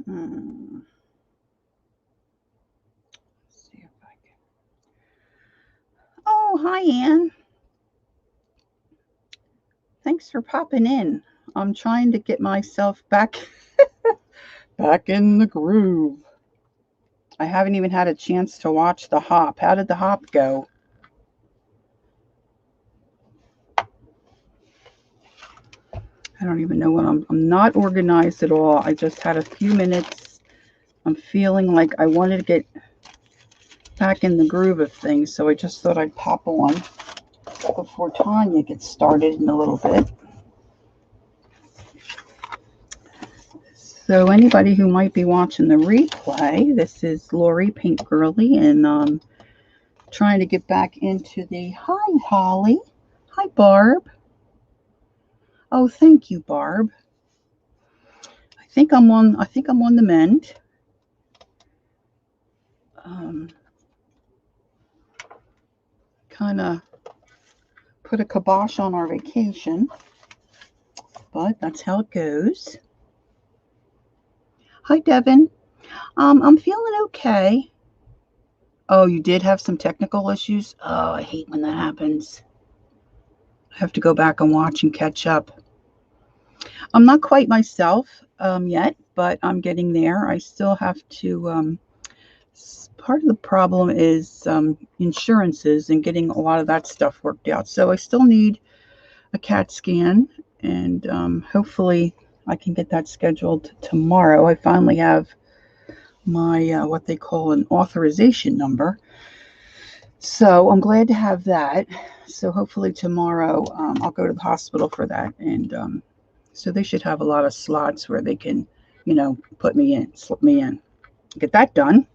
Hmm. See if I can. Oh, hi, Ann. Thanks for popping in. I'm trying to get myself back in the groove. I haven't even had a chance to watch the hop. How did the hop go? I don't even know what I'm not organized at all. I just had a few minutes. I'm feeling like I wanted to get back in the groove of things, so I just thought I'd pop on before Tanya gets started in a little bit. So anybody who might be watching the replay, this is Lori Pink Girly, and trying to get back into the hi Holly, hi Barb. Oh, thank you, Barb. I think I'm on the mend. Um, kind of put a kibosh on our vacation, but that's how it goes. Hi, Devin. I'm feeling okay. Oh, you did have some technical issues? Oh, I hate when that happens. I have to go back and watch and catch up. I'm not quite myself yet, but I'm getting there. I still have to. Part of the problem is insurances and getting a lot of that stuff worked out. So I still need a CAT scan, and hopefully I can get that scheduled tomorrow. I finally have my what they call an authorization number. So I'm glad to have that. So hopefully tomorrow I'll go to the hospital for that, and so they should have a lot of slots where they can, put me in, slip me in, get that done.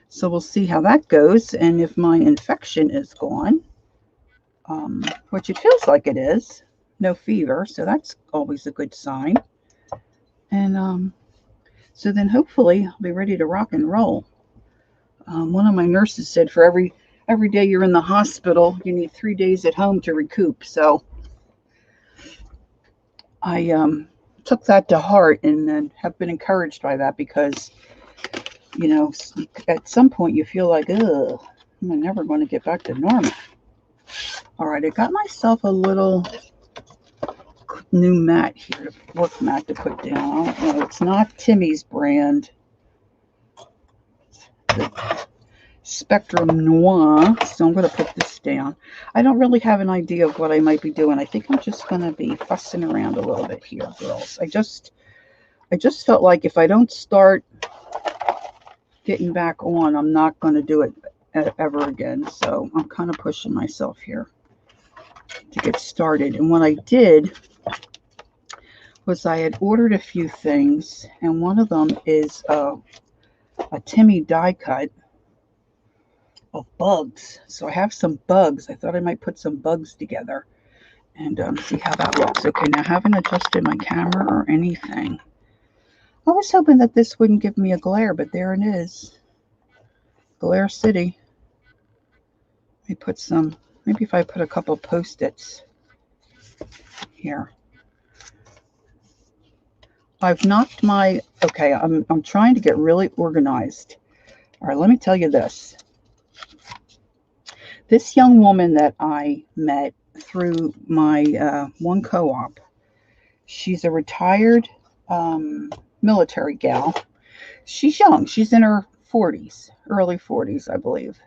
So we'll see how that goes, and if my infection is gone, which it feels like it is, no fever, so that's always a good sign. And so then hopefully I'll be ready to rock and roll. One of my nurses said for every day you're in the hospital, you need 3 days at home to recoup. So I took that to heart and then have been encouraged by that because at some point you feel like, ugh, I'm never going to get back to normal. All right, I got myself a little new mat here, work mat to put down. I don't know, it's not Timmy's brand. The Spectrum Noir. So I'm going to put this down. I don't really have an idea of what I might be doing. I think I'm just going to be fussing around a little bit here, girls. I just felt like if I don't start getting back on, I'm not going to do it ever again. So I'm kind of pushing myself here to get started. And what I did was I had ordered a few things, and one of them is a Timmy die cut of bugs. So I have some bugs. I thought I might put some bugs together and see how that looks. Okay, now I haven't adjusted my camera or anything. I was hoping that this wouldn't give me a glare, but there it is. Glare City. Let me put some, maybe if I put a couple Post-its here. I've knocked my, okay, I'm trying to get really organized. All right, let me tell you this. This young woman that I met through my one co-op, she's a retired military gal. She's young. She's in her 40s, early 40s, I believe.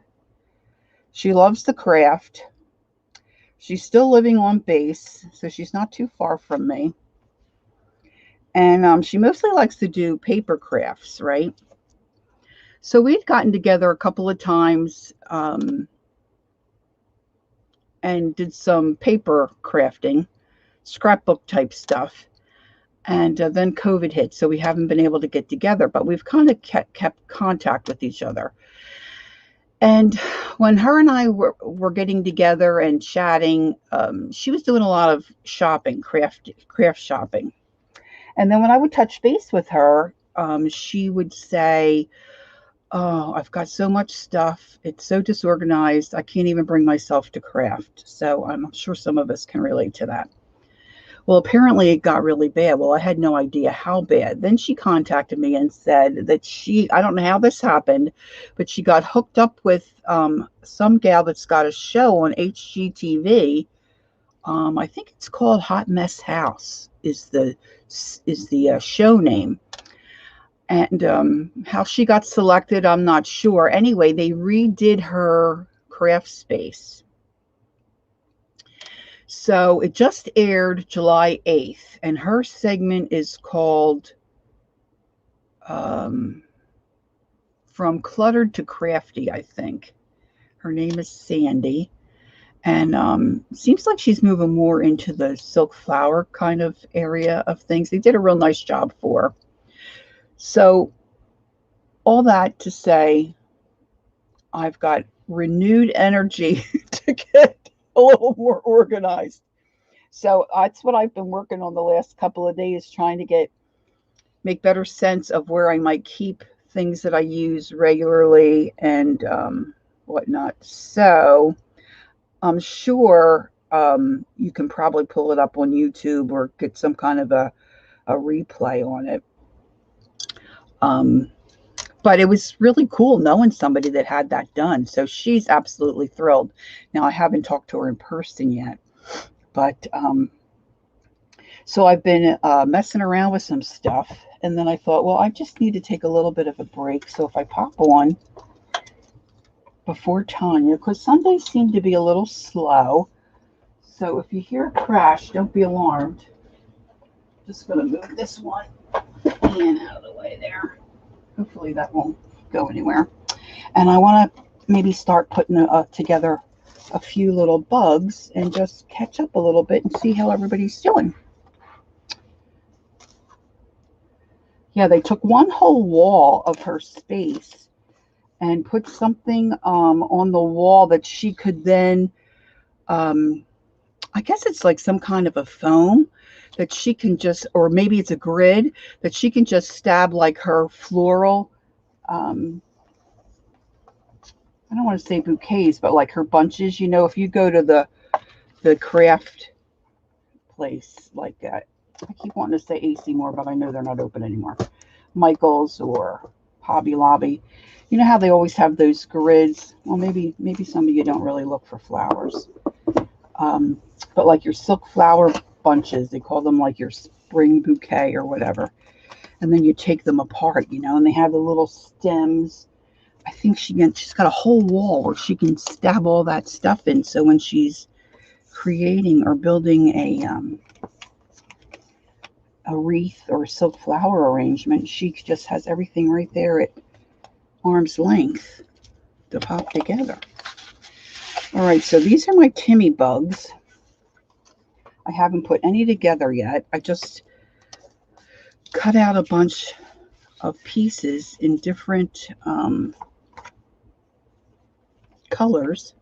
She loves the craft. She's still living on base, so she's not too far from me. And she mostly likes to do paper crafts, right? So we've gotten together a couple of times and did some paper crafting, scrapbook type stuff. And then COVID hit, so we haven't been able to get together, but we've kind of kept contact with each other. And when her and I were getting together and chatting, she was doing a lot of shopping, craft shopping. And then when I would touch base with her, she would say, "Oh, I've got so much stuff. It's so disorganized. I can't even bring myself to craft." So I'm sure some of us can relate to that. Well, apparently it got really bad. Well, I had no idea how bad. Then she contacted me and said that I don't know how this happened, but she got hooked up with some gal that's got a show on HGTV. I think it's called Hot Mess House is the show name. And how she got selected, I'm not sure. Anyway, they redid her craft space. So it just aired July 8th, and her segment is called From Cluttered to Crafty, I think. Her name is Sandy. And seems like she's moving more into the silk flower kind of area of things. They did a real nice job for her. So all that to say, I've got renewed energy to get a little more organized. So that's what I've been working on the last couple of days, trying to make better sense of where I might keep things that I use regularly and whatnot. So I'm sure you can probably pull it up on YouTube or get some kind of a replay on it. But it was really cool knowing somebody that had that done. So she's absolutely thrilled. Now, I haven't talked to her in person yet, but so I've been messing around with some stuff. And then I thought, well, I just need to take a little bit of a break. So if I pop on before Tanya, because Sundays seem to be a little slow. So if you hear a crash, don't be alarmed. Just going to move this one and out of the way there. Hopefully that won't go anywhere. And I want to maybe start putting together a few little bugs and just catch up a little bit and see how everybody's doing. Yeah, they took one whole wall of her space and put something on the wall that she could then, I guess it's like some kind of a foam that she can just, or maybe it's a grid that she can just stab like her floral, I don't want to say bouquets, but like her bunches. If you go to the craft place like that, I keep wanting to say AC Moore, but I know they're not open anymore. Michael's or Hobby Lobby. You know how they always have those grids? Well, maybe some of you don't really look for flowers. But like your silk flower bunches, they call them like your spring bouquet or whatever. And then you take them apart, and they have the little stems. I think she's got a whole wall where she can stab all that stuff in. So when she's creating or building a wreath or a silk flower arrangement, she just has everything right there at arm's length to pop together. All right, so these are my Timmy bugs. I haven't put any together yet. I just cut out a bunch of pieces in different colors.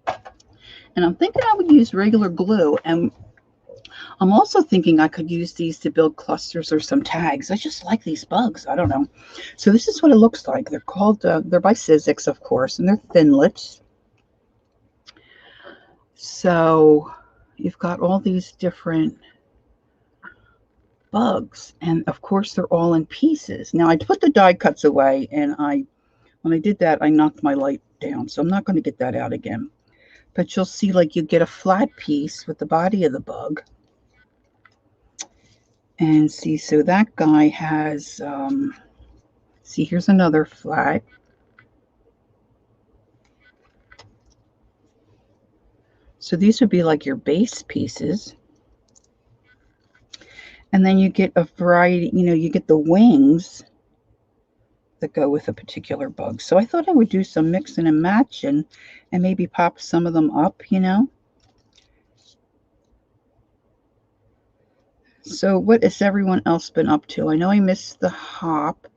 And I'm thinking I would use regular glue. And I'm also thinking I could use these to build clusters or some tags. I just like these bugs. I don't know. So this is what it looks like. They're called, they're by Sizzix, of course, and they're Thinlits. So you've got all these different bugs. And of course, they're all in pieces. Now, I put the die cuts away, and when I did that, I knocked my light down. So I'm not going to get that out again. But you'll see, like, you get a flat piece with the body of the bug. And see, so that guy has, see, here's another flat. So these would be like your base pieces. And then you get a variety, you get the wings that go with a particular bug. So I thought I would do some mixing and matching and maybe pop some of them up, So what has everyone else been up to? I know I missed the hop.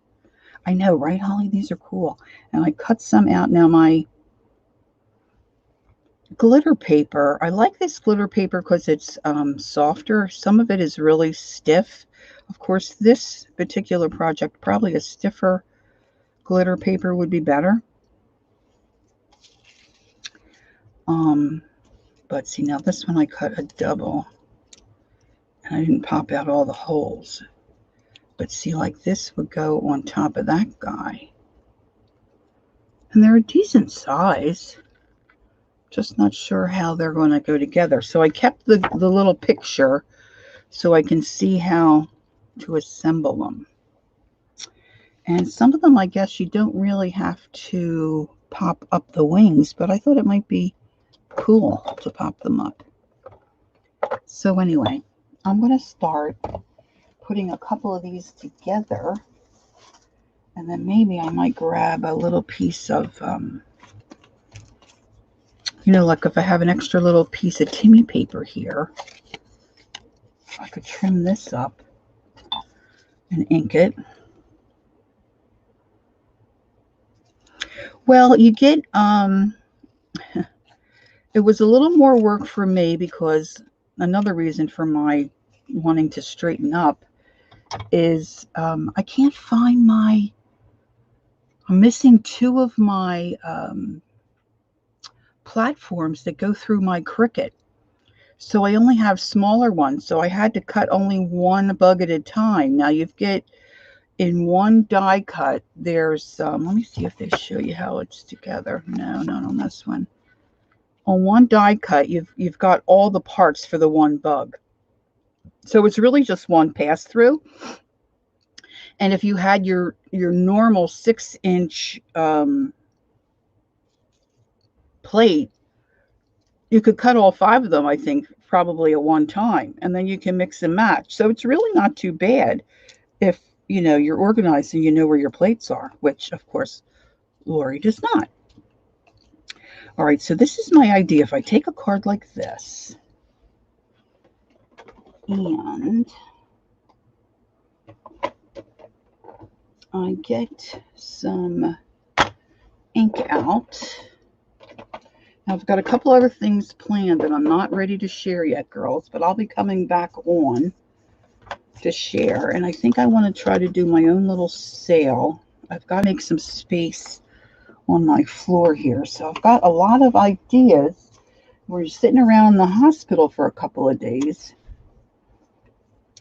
I know, right, Holly? These are cool. And I cut some out. Now my glitter paper, I like this glitter paper because it's softer. Some of it is really stiff. Of course, this particular project, probably a stiffer glitter paper would be better. But see, now this one I cut a double. And I didn't pop out all the holes. But see, like this would go on top of that guy. And they're a decent size. Just not sure how they're going to go together. So I kept the little picture so I can see how to assemble them. And some of them, I guess, you don't really have to pop up the wings, but I thought it might be cool to pop them up. So anyway, I'm going to start putting a couple of these together. And then maybe I might grab a little piece of, you know, like if I have an extra little piece of Timmy paper here, I could trim this up and ink it. Well, you get, it was a little more work for me because another reason for my wanting to straighten up is I can't find my, I'm missing two of my platforms that go through my Cricut. So I only have smaller ones. So I had to cut only one bug at a time. Now you get in one die cut, there's, let me see if they show you how it's together. No, not on this one. On one die cut, you've got all the parts for the one bug. So it's really just one pass through. And if you had your normal 6-inch plate, you could cut all 5 of them, I think, probably at one time, and then you can mix and match. So it's really not too bad if, you know, you're organized and you know where your plates are, which, of course, Lori does not. All right, so this is my idea. If I take a card like this and I get some ink out. Now, I've got a couple other things planned that I'm not ready to share yet, girls, but I'll be coming back on to share. And I think I want to try to do my own little sale. I've got to make some space on my floor here. So I've got a lot of ideas. We're sitting around the hospital for a couple of days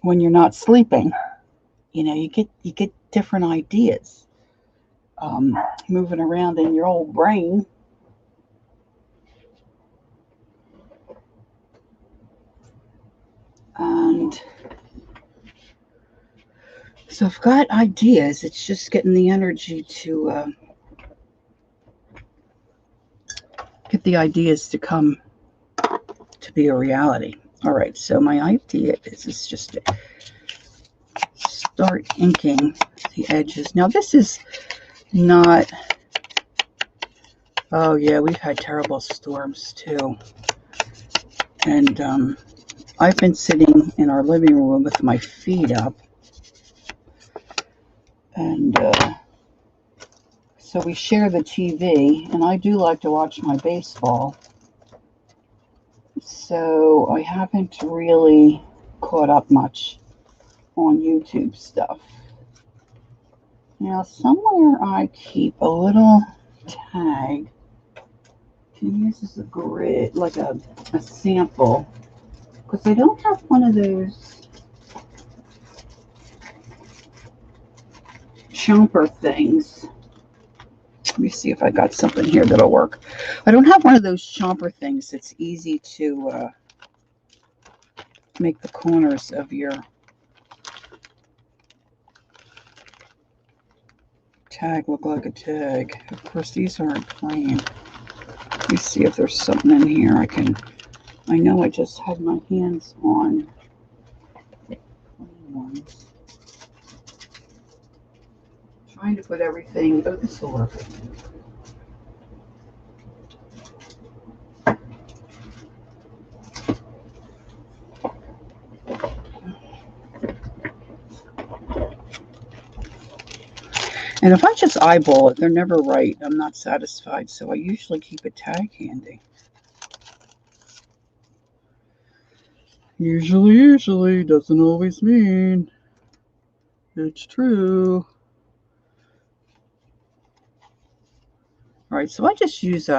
when you're not sleeping. You know, you get different ideas moving around in your old brain. And so I've got ideas. It's just getting the energy to get the ideas to come to be a reality. All right, so my idea is just to start inking the edges. Now this is not, oh yeah, we've had terrible storms too. And I've been sitting in our living room with my feet up. And so we share the TV, and I do like to watch my baseball. So I haven't really caught up much on YouTube stuff. Now, somewhere I keep a little tag. Can use as a grid, like a sample, because I don't have one of those chomper things. Let me see if I got something here that'll work. I don't have one of those chomper things that's easy to make the corners of your tag look like a tag. Of course, these aren't plain. Let me see if there's something in here I know I just had my hands on plain ones. Trying to put everything, oh, this will work. And if I just eyeball it, they're never right. I'm not satisfied, so I usually keep a tag handy. Usually doesn't always mean it's true. All right, so I just use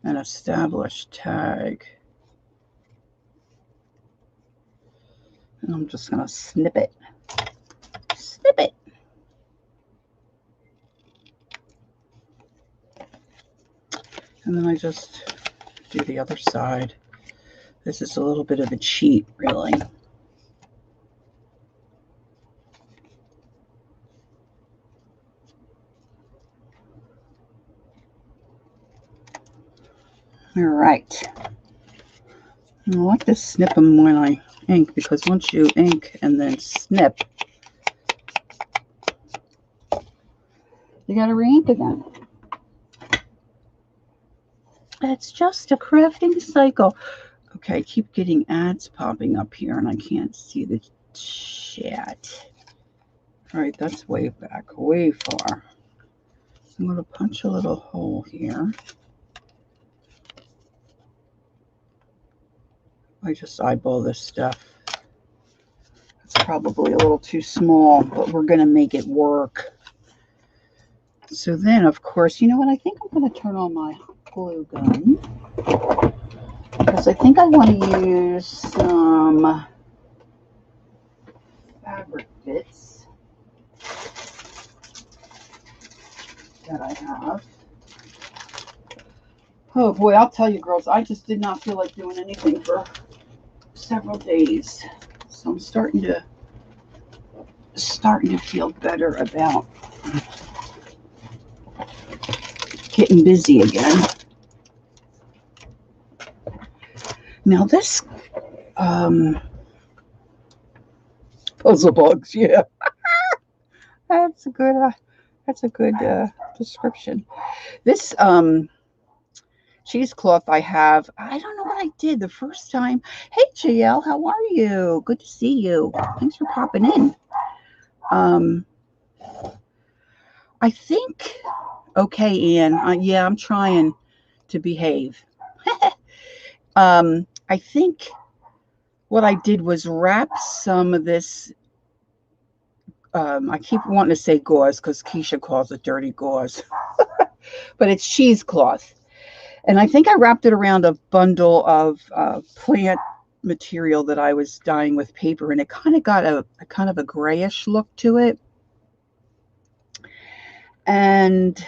An established tag. And I'm just going to snip it. Snip it. And then I just do the other side. This is a little bit of a cheat, really. All right. I like to snip them when I ink, because once you ink and then snip, you got to re-ink again. It's just a crafting cycle. Okay, I keep getting ads popping up here and I can't see the chat. All right, that's way back, way far. I'm going to punch a little hole here. I just eyeball this stuff. It's probably a little too small, but we're going to make it work. So then, of course, you know what? I think I'm going to turn on my glue gun, because I think I want to use some fabric bits that I have. Oh boy, I'll tell you girls, I just did not feel like doing anything for several days. So I'm starting to feel better about getting busy again. Now this puzzle bugs, yeah. That's a good description. This cheesecloth I have, I don't know what I did the first time. Hey JL, how are you? Good to see you. Thanks for popping in. I think, okay, Ian, yeah, I'm trying to behave. I think what I did was wrap some of this, I keep wanting to say gauze because Keisha calls it dirty gauze, but it's cheesecloth. And I think I wrapped it around a bundle of plant material that I was dyeing with paper, and it kind of got a kind of a grayish look to it. And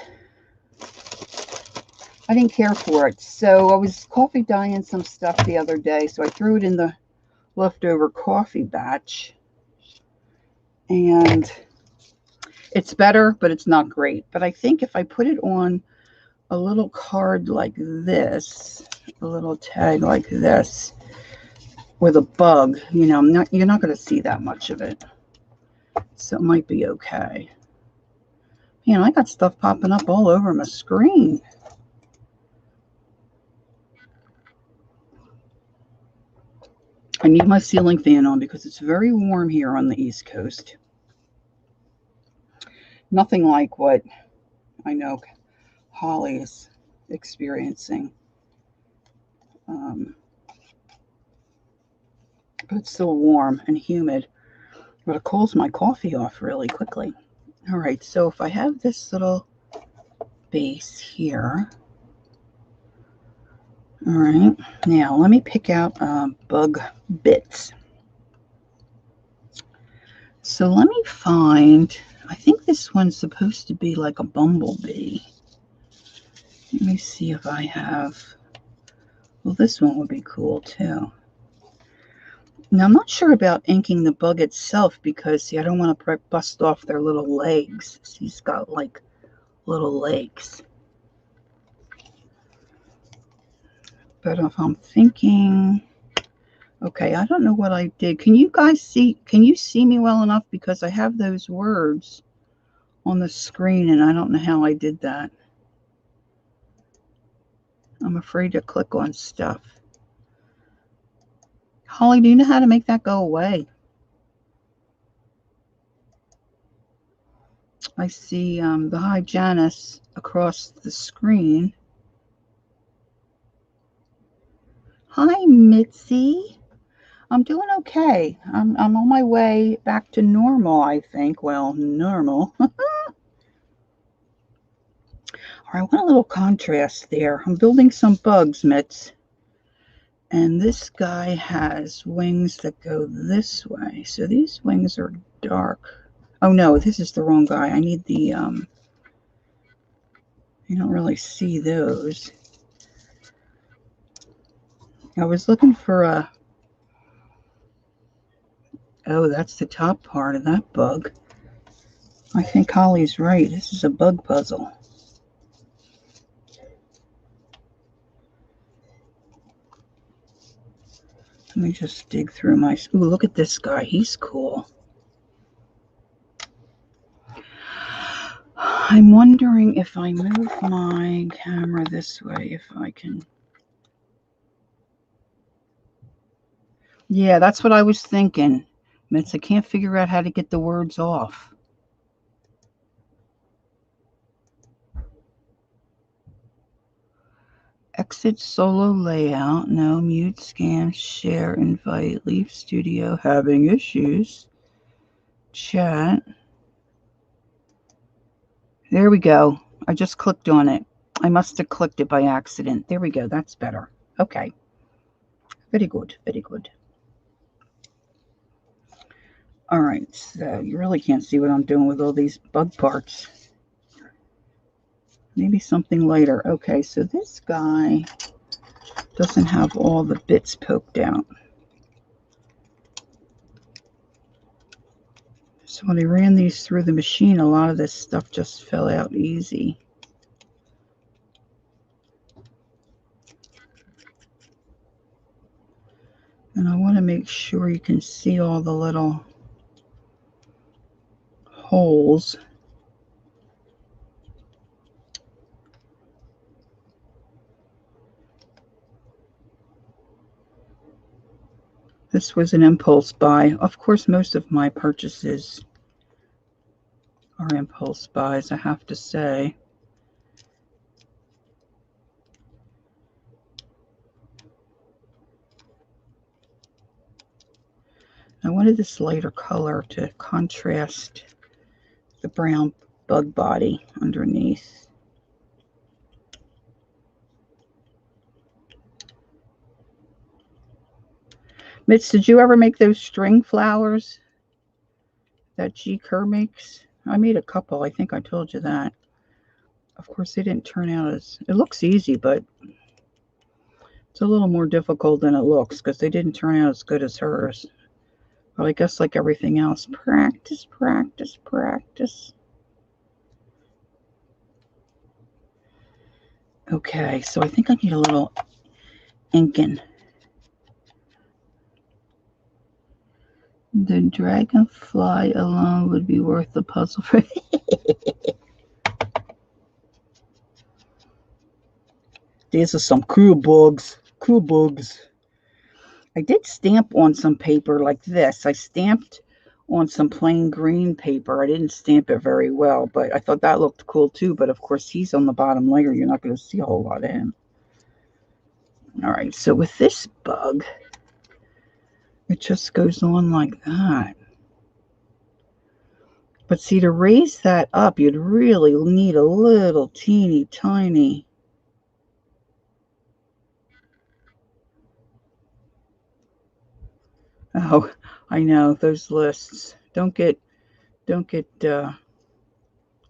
I didn't care for it. So I was coffee dyeing some stuff the other day, so I threw it in the leftover coffee batch. And it's better, but it's not great. But I think if I put it on a little card like this, a little tag like this, with a bug, you know, you're not going to see that much of it. So it might be okay. Man, I got stuff popping up all over my screen. I need my ceiling fan on because it's very warm here on the East Coast. Nothing like what I know Holly is experiencing. But it's still warm and humid. But it cools my coffee off really quickly. All right, so if I have this little base here. All right, now let me pick out bug bits. So let me find, I think this one's supposed to be like a bumblebee. Let me see if I have, well, this one would be cool too. Now, I'm not sure about inking the bug itself because, see, I don't want to bust off their little legs. He's got like little legs. But if I'm thinking, okay, I don't know what I did. Can you guys see, can you see me well enough? Because I have those words on the screen and I don't know how I did that. I'm afraid to click on stuff. Holly, do you know how to make that go away? I see the Hi Janice across the screen. Hi, Mitzi. I'm doing okay. I'm on my way back to normal, I think. Well, normal. All I want a little contrast there. I'm building some bugs, Mitts. And this guy has wings that go this way. So these wings are dark. Oh no, this is the wrong guy. I need the, you don't really see those. I was looking for a, oh, that's the top part of that bug. I think Holly's right. This is a bug puzzle. Let me just dig through my, ooh, look at this guy. He's cool. I'm wondering if I move my camera this way, if I can. Yeah, that's what I was thinking. Mitz, I can't figure out how to get the words off. Exit solo layout. No, mute, scan, share, invite, leave studio, having issues. Chat. There we go. I just clicked on it. I must have clicked it by accident. There we go. That's better. Okay. Very good. Very good. All right. So you really can't see what I'm doing with all these bug parts. Maybe something later. Okay. So this guy doesn't have all the bits poked out. So when I ran these through the machine, a lot of this stuff just fell out easy. And I want to make sure you can see all the little holes. This was an impulse buy. Of course, most of my purchases are impulse buys, I have to say. I wanted this lighter color to contrast the brown bug body underneath. Mitz, did you ever make those string flowers that G. Kerr makes? I made a couple. I think I told you that. Of course, they didn't turn out as... It looks easy, but it's a little more difficult than it looks because they didn't turn out as good as hers. But I guess like everything else, practice, practice, practice. Okay, so I think I need a little inking. The dragonfly alone would be worth the puzzle for... These are some cool bugs. Cool bugs. I did stamp on some paper like this. I stamped on some plain green paper. I didn't stamp it very well, but I thought that looked cool too. But of course, he's on the bottom layer. You're not going to see a whole lot of him. All right, so with this bug, it just goes on like that. But see, to raise that up, you'd really need a little teeny tiny... Oh, I know, those lists. Don't get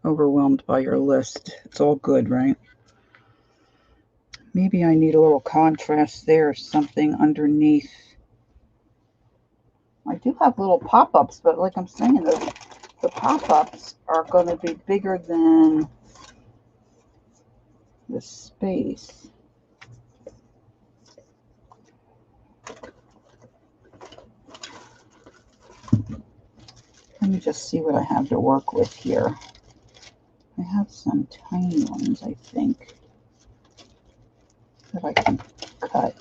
overwhelmed by your list. It's all good, right? Maybe I need a little contrast there, something underneath. I do have little pop-ups, but like I'm saying, the pop-ups are going to be bigger than the space. Let me just see what I have to work with here. I have some tiny ones, I think, that I can cut.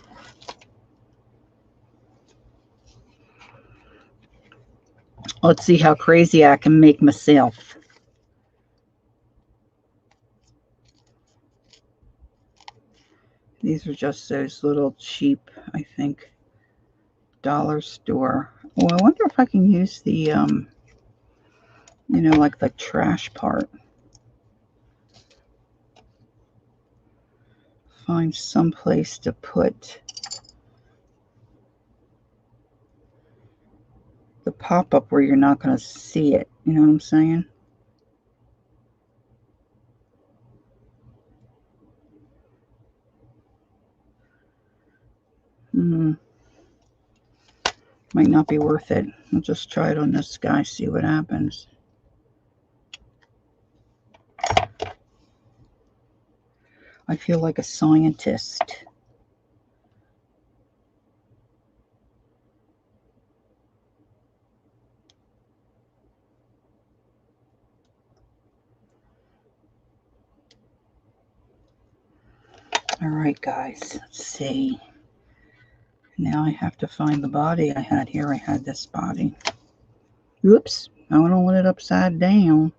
Let's see how crazy I can make myself. These are just those little cheap, I think, dollar store. Oh, I wonder if I can use the, you know, like the trash part. find some place to put the pop-up where you're not going to see it. You know what I'm saying? Might not be worth it. I'll just try it on this guy, see what happens. I feel like a scientist. All right, guys, let's see. Now I have to find the body I had here. I had this body. Oops, I don't want it upside down.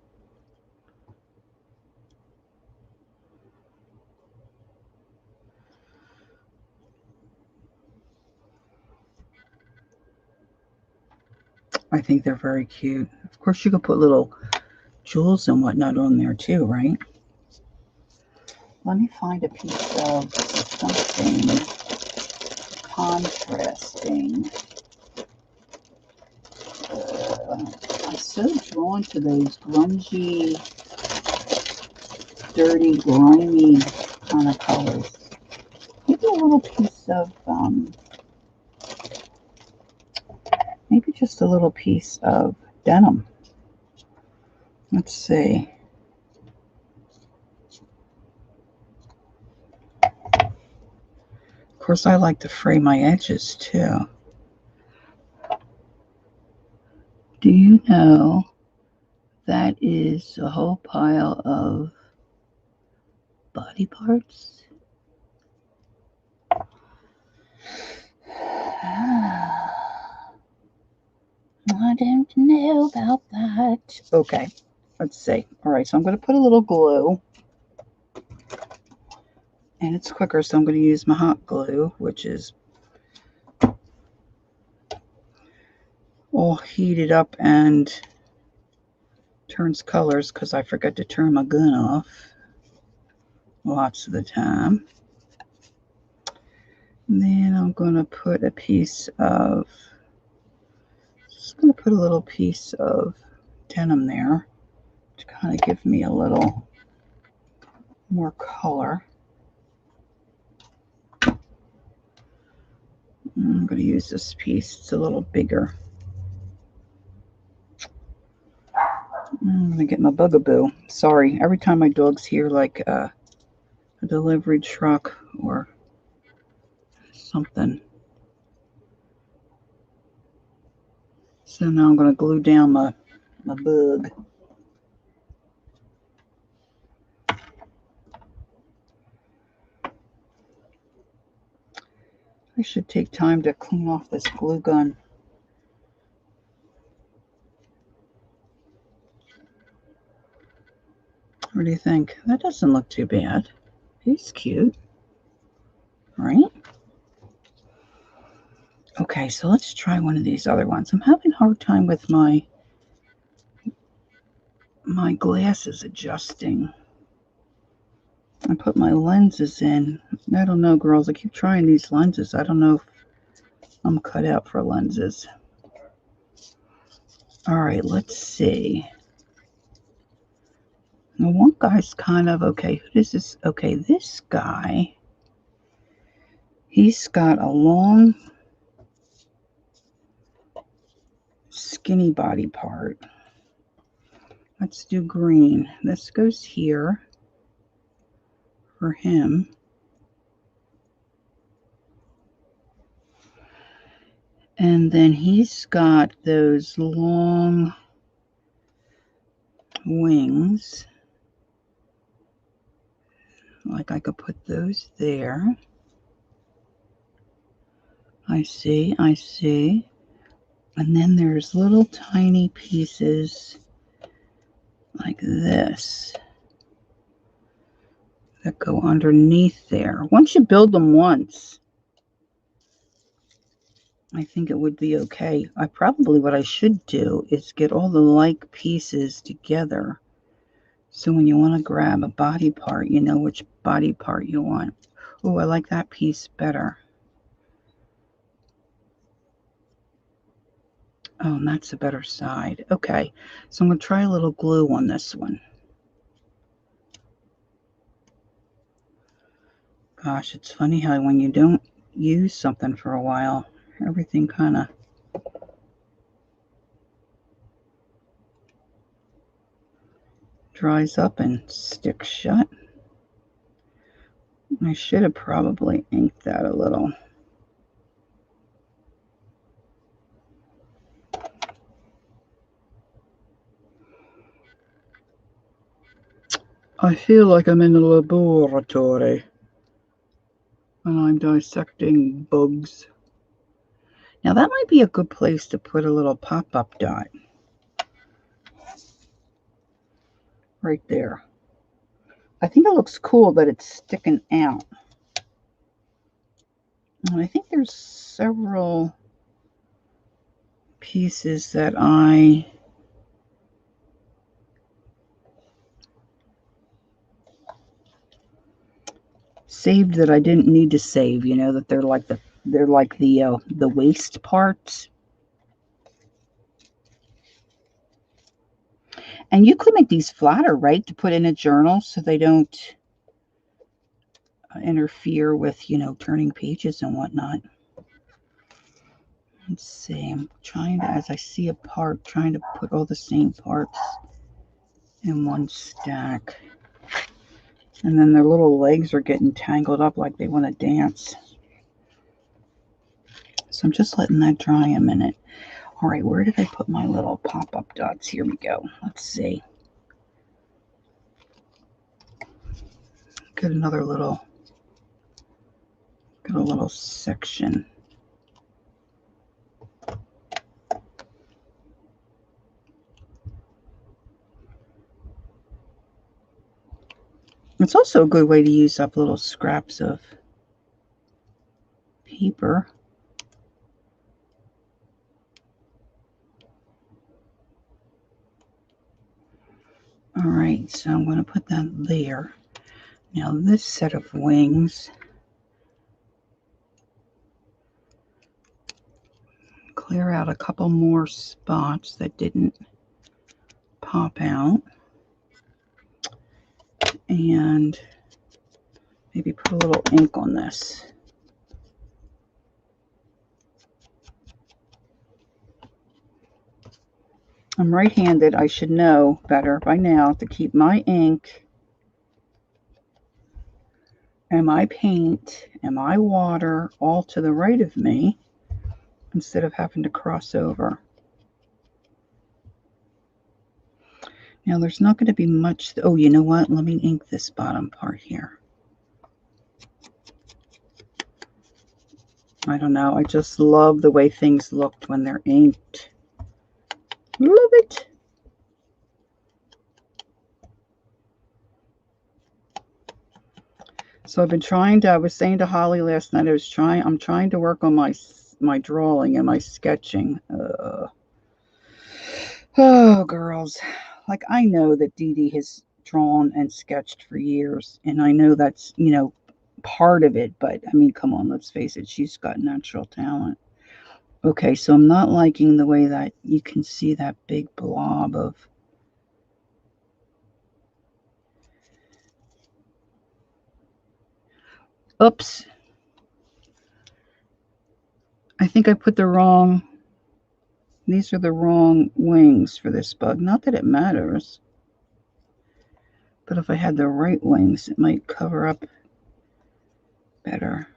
I think they're very cute. Of course, you could put little jewels and whatnot on there too, right? Let me find a piece of something contrasting. I'm so drawn to those grungy, dirty, grimy kind of colors. Maybe a little piece of, maybe just a little piece of denim. Let's see. Of course, I like to fray my edges too. Do you know that is a whole pile of body parts? I don't know about that. Okay, let's see. All right, so I'm going to put a little glue. And it's quicker, so I'm going to use my hot glue, which is all heated up and turns colors because I forgot to turn my gun off lots of the time. And then I'm going to put a piece of, just going to put a little piece of denim there to kind of give me a little more color. I'm going to use this piece, it's a little bigger. I'm going to get my bugaboo. Sorry, every time my dogs hear like a delivery truck or something. So now I'm going to glue down my bug. I should take time to clean off this glue gun. What do you think? That doesn't look too bad. He's cute, right? Okay, so let's try one of these other ones. I'm having a hard time with my glasses adjusting. I put my lenses in. I don't know, girls. I keep trying these lenses. I don't know if I'm cut out for lenses. All right, let's see. Now, one guy's kind of, okay, who is this? Okay, this guy, he's got a long, skinny body part. Let's do green. This goes here for him. And then he's got those long wings. Like I could put those there. I see, I see. And then there's little tiny pieces like this that go underneath there. Once you build them once, I think it would be okay. What I should do is get all the like pieces together. So when you want to grab a body part, you know which body part you want. Oh, I like that piece better. Oh, and that's a better side. Okay, so I'm going to try a little glue on this one. Gosh, it's funny how when you don't use something for a while, everything kind of dries up and sticks shut. I should have probably inked that a little. I feel like I'm in a laboratory when I'm dissecting bugs. Now that might be a good place to put a little pop-up dot. Right there. I think it looks cool that it's sticking out. And I think there's several pieces that I saved that I didn't need to save, you know, that they're like the waste parts. And you could make these flatter, right, to put in a journal so they don't interfere with, you know, turning pages and whatnot. Let's see. I'm trying to, as I see a part, trying to put all the same parts in one stack. And then their little legs are getting tangled up like they want to dance. So I'm just letting that dry a minute. All right, where did I put my little pop-up dots? Here we go. Let's see. Get a little section. It's also a good way to use up little scraps of paper. All right, so I'm going to put that there. Now this set of wings, clear out a couple more spots that didn't pop out, and maybe put a little ink on this. I'm right-handed. I should know better by now to keep my ink and my paint and my water all to the right of me instead of having to cross over. Now there's not going to be much. Oh, you know what? Let me ink this bottom part here. I don't know. I just love the way things looked when they're inked. Love it. So I've been trying to, I was saying to Holly last night, I'm trying to work on my drawing and my sketching. Oh, girls. Like, I know that Dee Dee has drawn and sketched for years, and I know that's, you know, part of it, but I mean, come on, let's face it, she's got natural talent. Okay, so I'm not liking the way that you can see that big blob of oops. I think I put the wrong, these are the wrong wings for this bug. Not that it matters, but if I had the right wings, it might cover up better.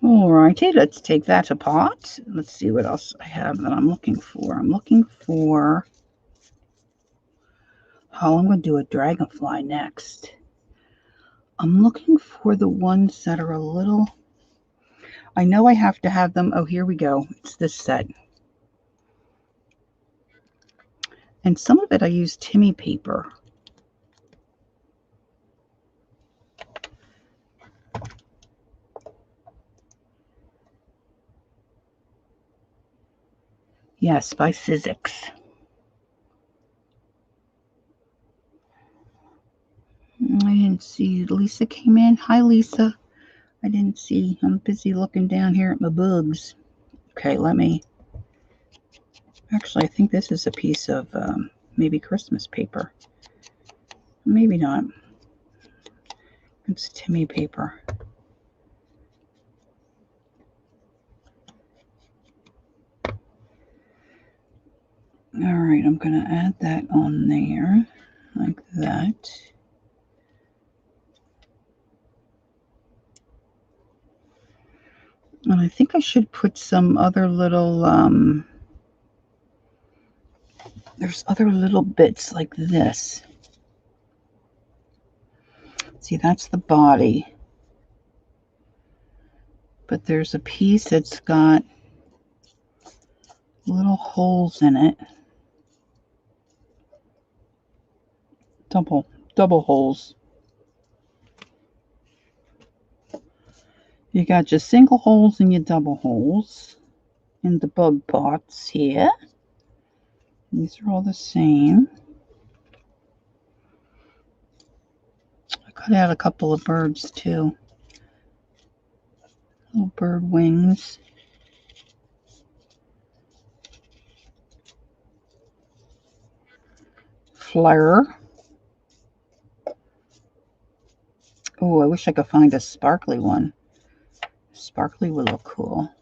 Alrighty, let's take that apart. Let's see what else I have that I'm looking for. I'm looking for, oh, I'm going to do a dragonfly next. I'm looking for the ones that are a little, I know I have to have them. Oh, here we go. It's this set. And some of it I use Timmy paper. Yes, by Sizzix. I didn't see Lisa came in. Hi, Lisa. I didn't see. I'm busy looking down here at my bugs. Okay, let me. Actually, I think this is a piece of maybe Christmas paper. Maybe not. It's Timmy paper. All right, I'm going to add that on there like that. And I think I should put some other little, there's other little bits like this. See, that's the body. But there's a piece that's got little holes in it. Double holes. You got your single holes and your double holes in the bug parts here. These are all the same. I cut out a couple of birds too. Little bird wings. Flare. Oh, I wish I could find a sparkly one. Sparkly would look cool.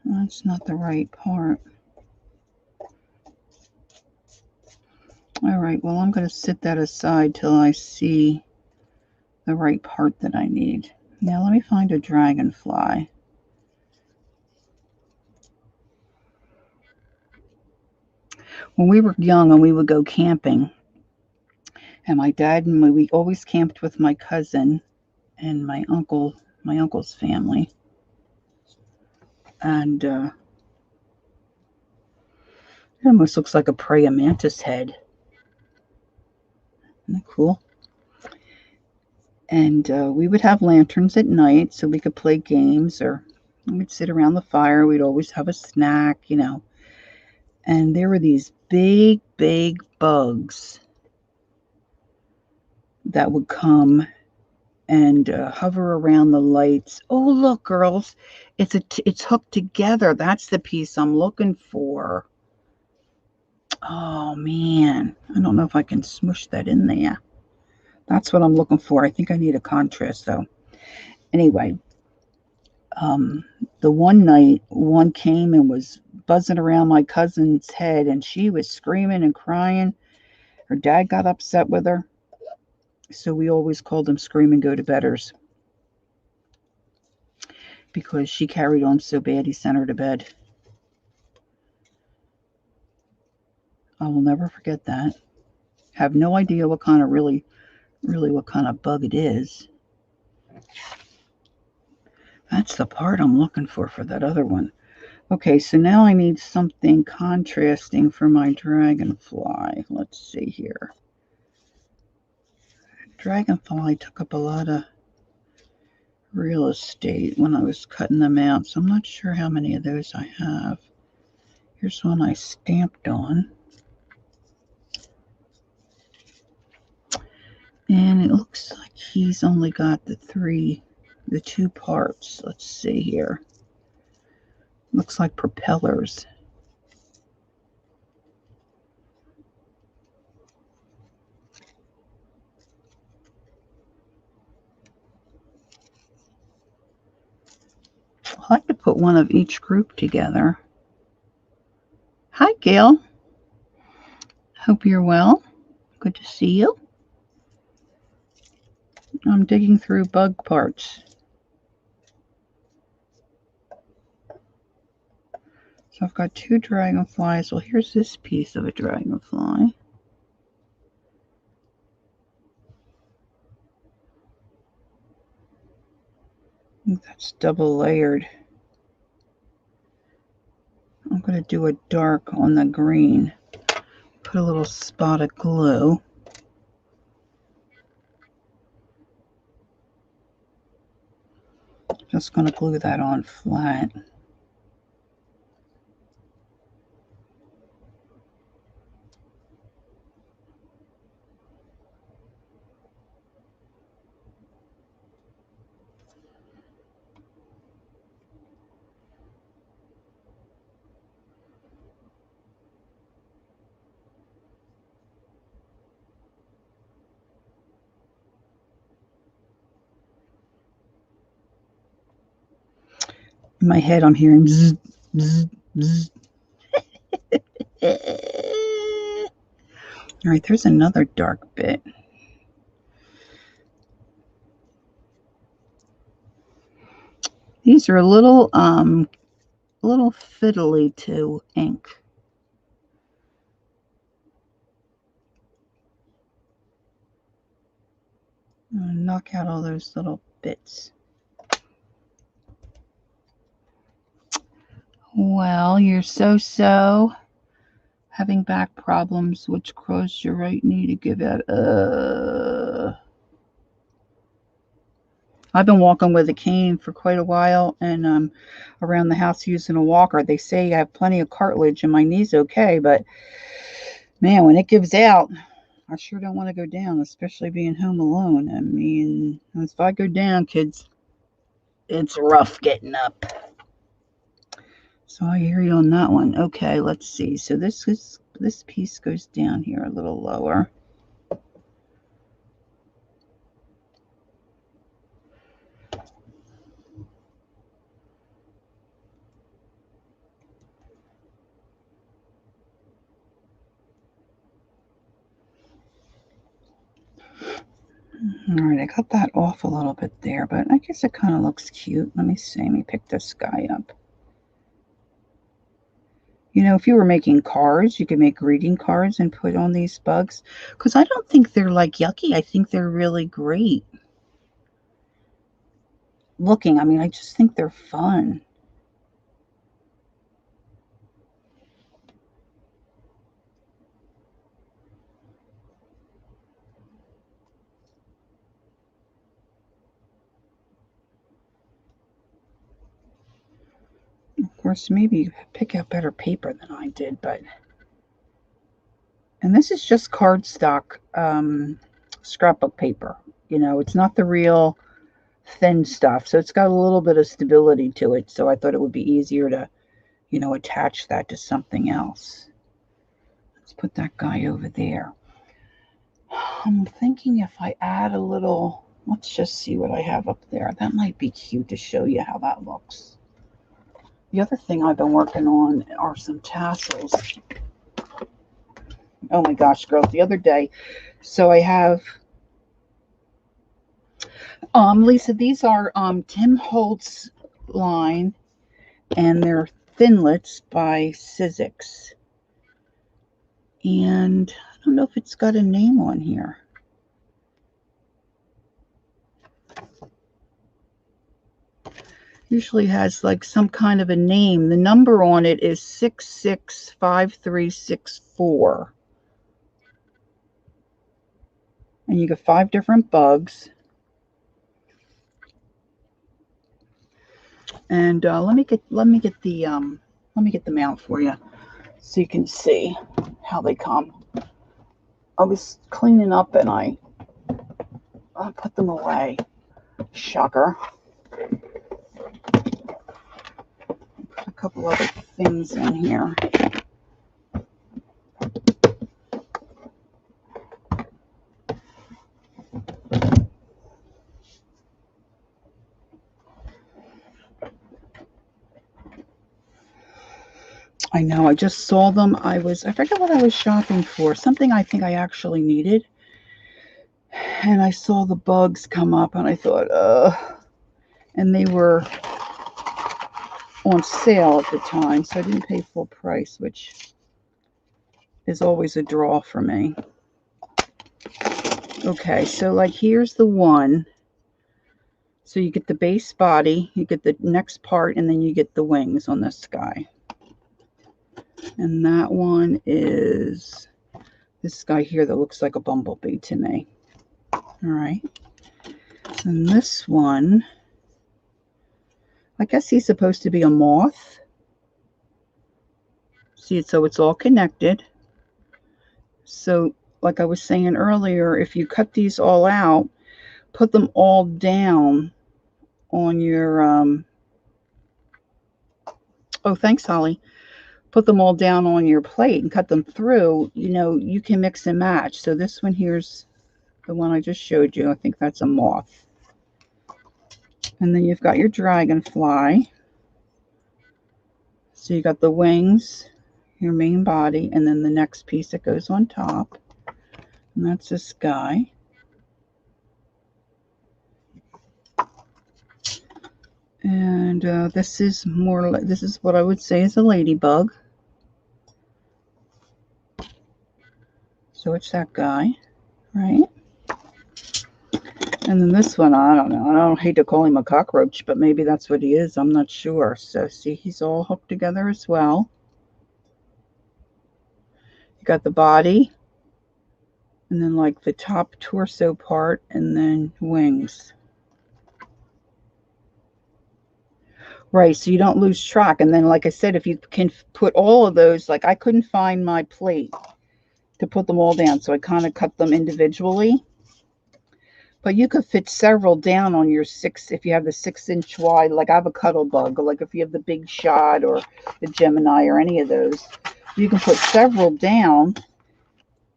That's not the right part. All right, well, I'm going to sit that aside till I see the right part that I need. Now let me find a dragonfly. When we were young and we would go camping, and my dad and we always camped with my cousin and my uncle's family. And it almost looks like a praying mantis head. Isn't that cool? And we would have lanterns at night so we could play games, or we'd sit around the fire. We'd always have a snack, you know. And there were these big, big bugs that would come and hover around the lights. Oh, look, girls, it's hooked together. That's the piece I'm looking for. Oh, man. I don't know if I can smush that in there. That's what I'm looking for. I think I need a contrast, though. Anyway, the one night, one came and was buzzing around my cousin's head, and she was screaming and crying. Her dad got upset with her, so we always called them scream and go to bedders, because she carried on so bad he sent her to bed. I will never forget that. Have no idea what kind of really what kind of bug it is. That's the part I'm looking for that other one. Okay, so now I need something contrasting for my dragonfly. Let's see here. Dragonfly took up a lot of real estate when I was cutting them out, so I'm not sure how many of those I have. Here's one I stamped on. And it looks like he's only got the two parts. Let's see here. Looks like propellers. I like to put one of each group together. Hi, Gail. Hope you're well. Good to see you. I'm digging through bug parts. So I've got two dragonflies. Well, here's this piece of a dragonfly. I think that's double layered. I'm going to do a dark on the green. Put a little spot of glue. Just going to glue that on flat. In my head, I'm hearing zzz, zzz, zzz. All right, there's another dark bit. These are a little fiddly to ink. Knock out all those little bits. Well, you're so having back problems, which caused your right knee to give out. I've been walking with a cane for quite a while, and around the house using a walker. They say I have plenty of cartilage and my knee's okay, but man, when it gives out, I sure don't want to go down, especially being home alone. I mean, if I go down, kids, it's rough getting up. So I hear you on that one. Okay, let's see. So this piece goes down here a little lower. All right, I got that off a little bit there, but I guess it kind of looks cute. Let me see. Let me pick this guy up. You know, if you were making cards, you could make greeting cards and put on these bugs. Because I don't think they're like yucky. I think they're really great looking. I mean, I just think they're fun. Of course, maybe you pick out better paper than I did, but... And this is just cardstock scrapbook paper. You know, it's not the real thin stuff. So it's got a little bit of stability to it. So I thought it would be easier to, you know, attach that to something else. Let's put that guy over there. I'm thinking if I add a little, let's just see what I have up there. That might be cute to show you how that looks. The other thing I've been working on are some tassels. Oh my gosh, girls, the other day. So I have, Lisa, these are Tim Holtz line, and they're Thinlits by Sizzix. And I don't know if it's got a name on here. Usually has like some kind of a name. The number on it is 665364. And you get 5 different bugs. And let me get the mount for you so you can see how they come. I was cleaning up and I put them away. Shocker. Put a couple other things in here. I know, I just saw them. I forget what I was shopping for. Something I think I actually needed. And I saw the bugs come up and I thought, and they were on sale at the time, so I didn't pay full price, which is always a draw for me. Okay, so like here's the one. So you get the base body, you get the next part, and then you get the wings on this guy. And that one is this guy here that looks like a bumblebee to me. All right. And this one, I guess he's supposed to be a moth. See, so it's all connected. So like I was saying earlier, if you cut these all out, put them all down on your, oh, thanks, Holly. Put them all down on your plate and cut them through, you know, you can mix and match. So this one here's the one I just showed you. I think that's a moth. And then you've got your dragonfly. So you got the wings, your main body, and then the next piece that goes on top. And that's this guy. And this is more like, this is what I would say is a ladybug. So it's that guy, right? And then this one, I don't know. I don't hate to call him a cockroach, but maybe that's what he is. I'm not sure. So see, he's all hooked together as well. You got the body, and then like the top torso part, and then wings. Right, so you don't lose track. And then, like I said, if you can put all of those, like I couldn't find my plate to put them all down, so I kind of cut them individually. But you could fit several down on your if you have the 6-inch wide, like I have a cuddle bug, or like if you have the big shot or the Gemini or any of those, you can put several down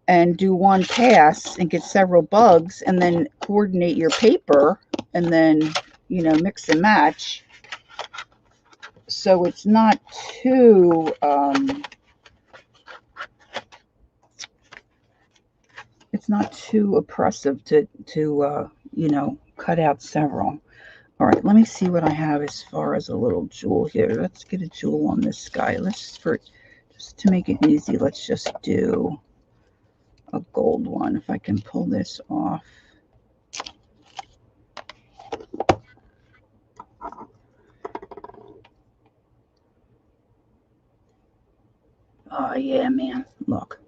and do one pass and get several bugs, and then coordinate your paper, and then, you know, mix and match. So it's not too, oppressive to you know, cut out several. All right, let me see what I have as far as a little jewel here. Let's get a jewel on this guy. Just to make it easy, let's just do a gold one if I can pull this off. Oh yeah, man, look.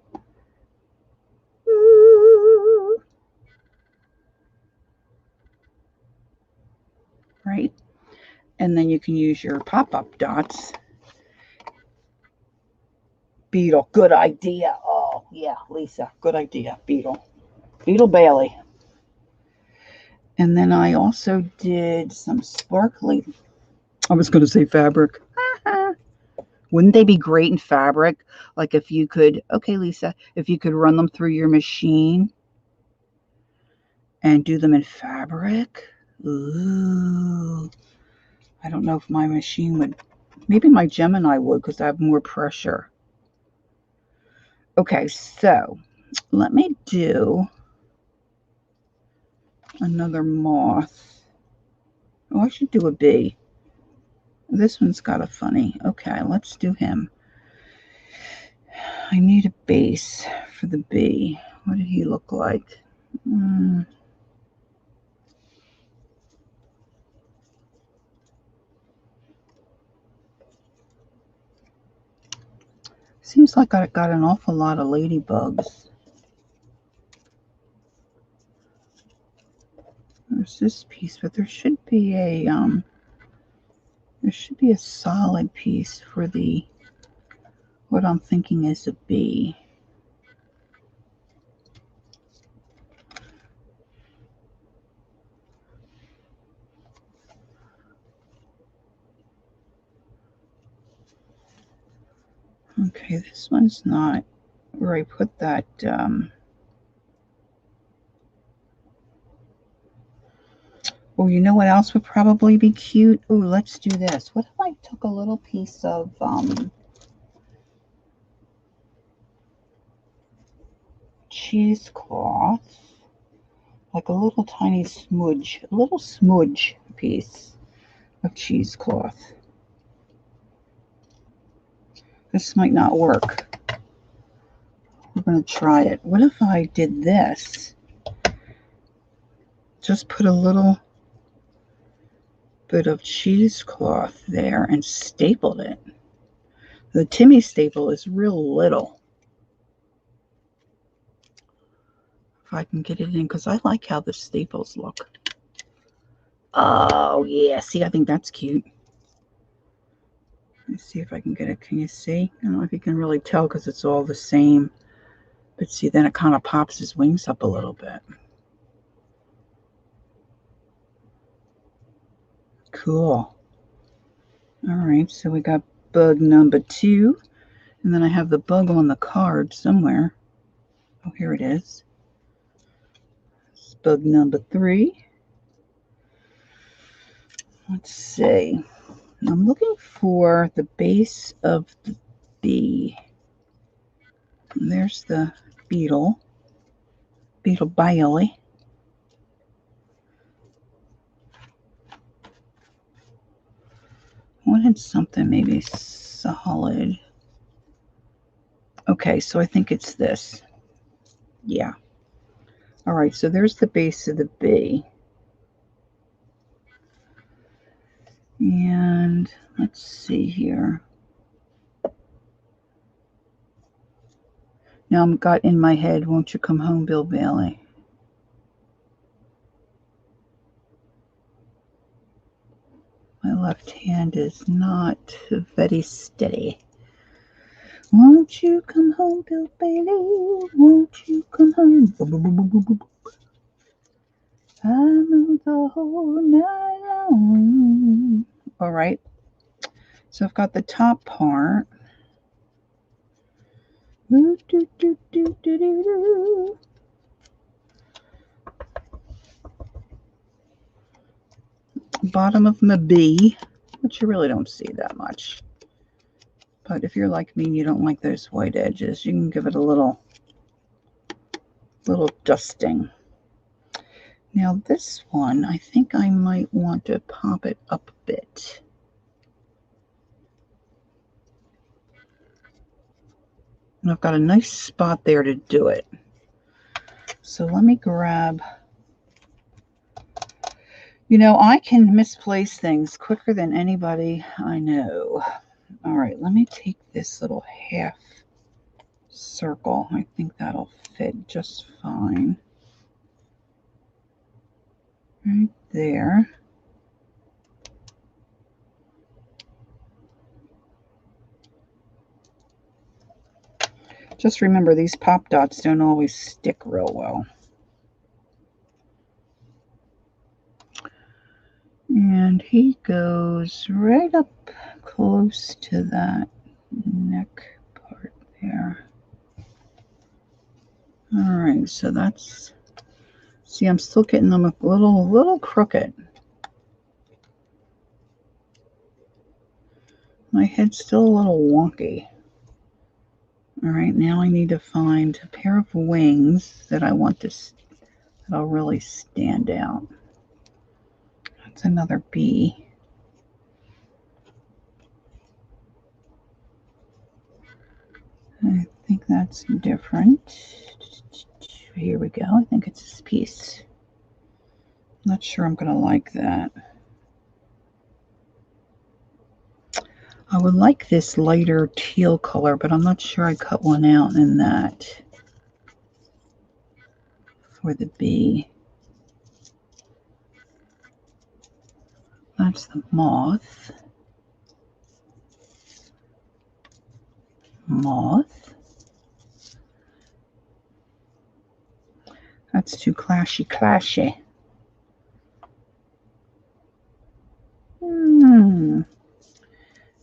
Right? And then you can use your pop-up dots. Beetle, good idea. Oh yeah, Lisa, good idea. Beetle Bailey. And then I also did some sparkly, I was going to say fabric. Wouldn't they be great in fabric? Like if you could, okay, Lisa, if you could run them through your machine and do them in fabric. Ooh. I don't know if my machine would, maybe my Gemini would, because I have more pressure. Okay, so let me do another moth. Oh, I should do a bee. This one's got a funny. Okay, let's do him. I need a base for the bee. What did he look like? Seems like I got an awful lot of ladybugs. There's this piece, but there should be a solid piece for the, what I'm thinking is a bee. Okay, this one's not where I put that. Oh, you know what else would probably be cute? Oh, let's do this. What if I took a little piece of cheesecloth, like a little tiny smudge, a little smudge piece of cheesecloth. This might not work. We're going to try it. What if I did this? Just put a little bit of cheesecloth there and stapled it. The Timmy staple is real little. If I can get it in, because I like how the staples look. Oh, yeah. See, I think that's cute. Let's see if I can get it. Can you see? I don't know if you can really tell because it's all the same. But see, then it kind of pops his wings up a little bit. Cool. All right, so we got bug number 2. And then I have the bug on the card somewhere. Oh, here it is. It's bug number 3. Let's see. I'm looking for the base of the bee. And there's the beetle Bailey. I wanted something maybe solid. Okay, so I think it's this. Yeah. All right, so there's the base of the bee. And let's see here. Now I'm got in my head, won't you come home, Bill Bailey? My left hand is not very steady. Won't you come home, Bill Bailey? Won't you come home? I know the whole night long. All right. So I've got the top part. Bottom of my B, which you really don't see that much. But if you're like me and you don't like those white edges, you can give it a little dusting. Now this one, I think I might want to pop it up a bit. And I've got a nice spot there to do it. So let me grab, you know, I can misplace things quicker than anybody I know. All right, let me take this little half circle. I think that'll fit just fine. Right there. Just remember, these pop dots don't always stick real well. And he goes right up close to that neck part there. All right, so that's, see, I'm still getting them a little crooked. My head's still a little wonky. All right, now I need to find a pair of wings that I want this, that'll really stand out. That's another bee. I think that's different. Here we go. I think it's this piece. Not sure I'm going to like that. I would like this lighter teal color, but I'm not sure I cut one out in that for the bee. That's the moth. That's too clashy.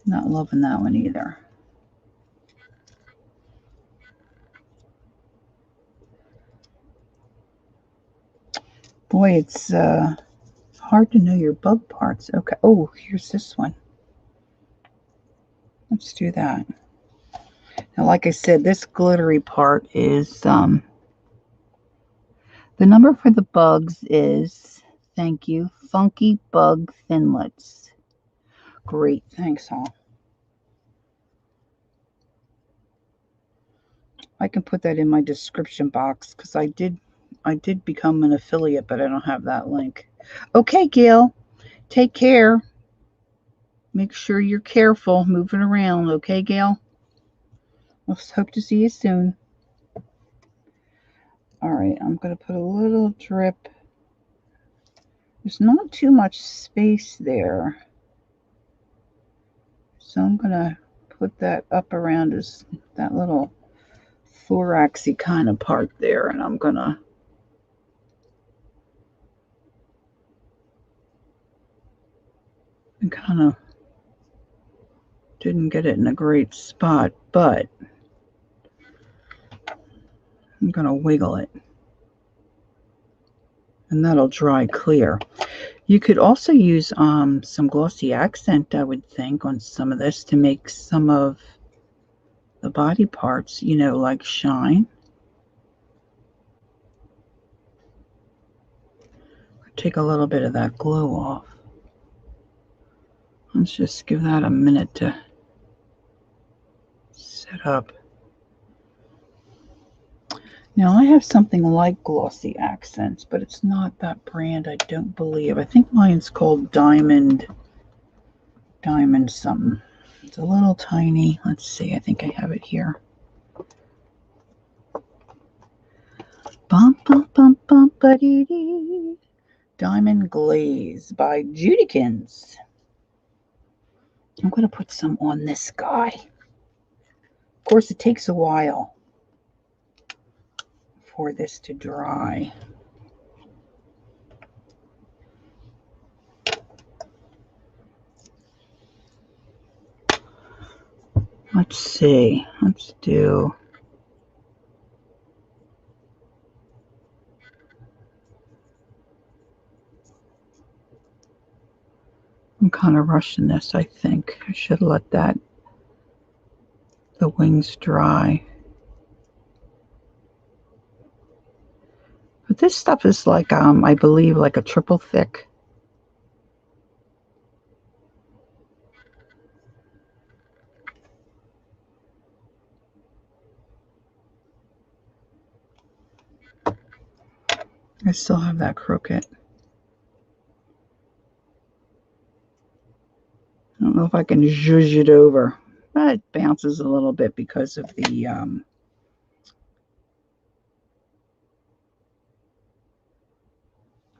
Not loving that one either. Boy, it's hard to know your bug parts. Okay. Oh, here's this one. Let's do that. Now, like I said, this glittery part is, the number for the bugs is, thank you, Funky Bug Thinlits. Great. Thanks, Hall. I can put that in my description box because I did become an affiliate, but I don't have that link. Okay, Gail, take care. Make sure you're careful moving around. Okay, Gail? We'll hope to see you soon. All right, I'm going to put a little drip. There's not too much space there. So I'm going to put that up around that little thoraxy kind of part there, and I'm going to kind of didn't get it in a great spot, but I'm going to wiggle it, and that'll dry clear. You could also use some glossy accent, I would think, on some of this to make some of the body parts, you know, like shine. Take a little bit of that glow off. Let's just give that a minute to set up. Now I have something like glossy accents, but it's not that brand, I don't believe. I think mine's called Diamond something. It's a little tiny. Let's see, I think I have it here. Bum bum bum bum ba dee dee. Diamond Glaze by Judykins. I'm going to put some on this guy. Of course, it takes a while for this to dry. Let's see. Let's do. I'm kind of rushing this, I think. I should let the wings dry. But this stuff is like, I believe, like a triple thick. I still have that crooked. I don't know if I can zhuzh it over. It bounces a little bit because of the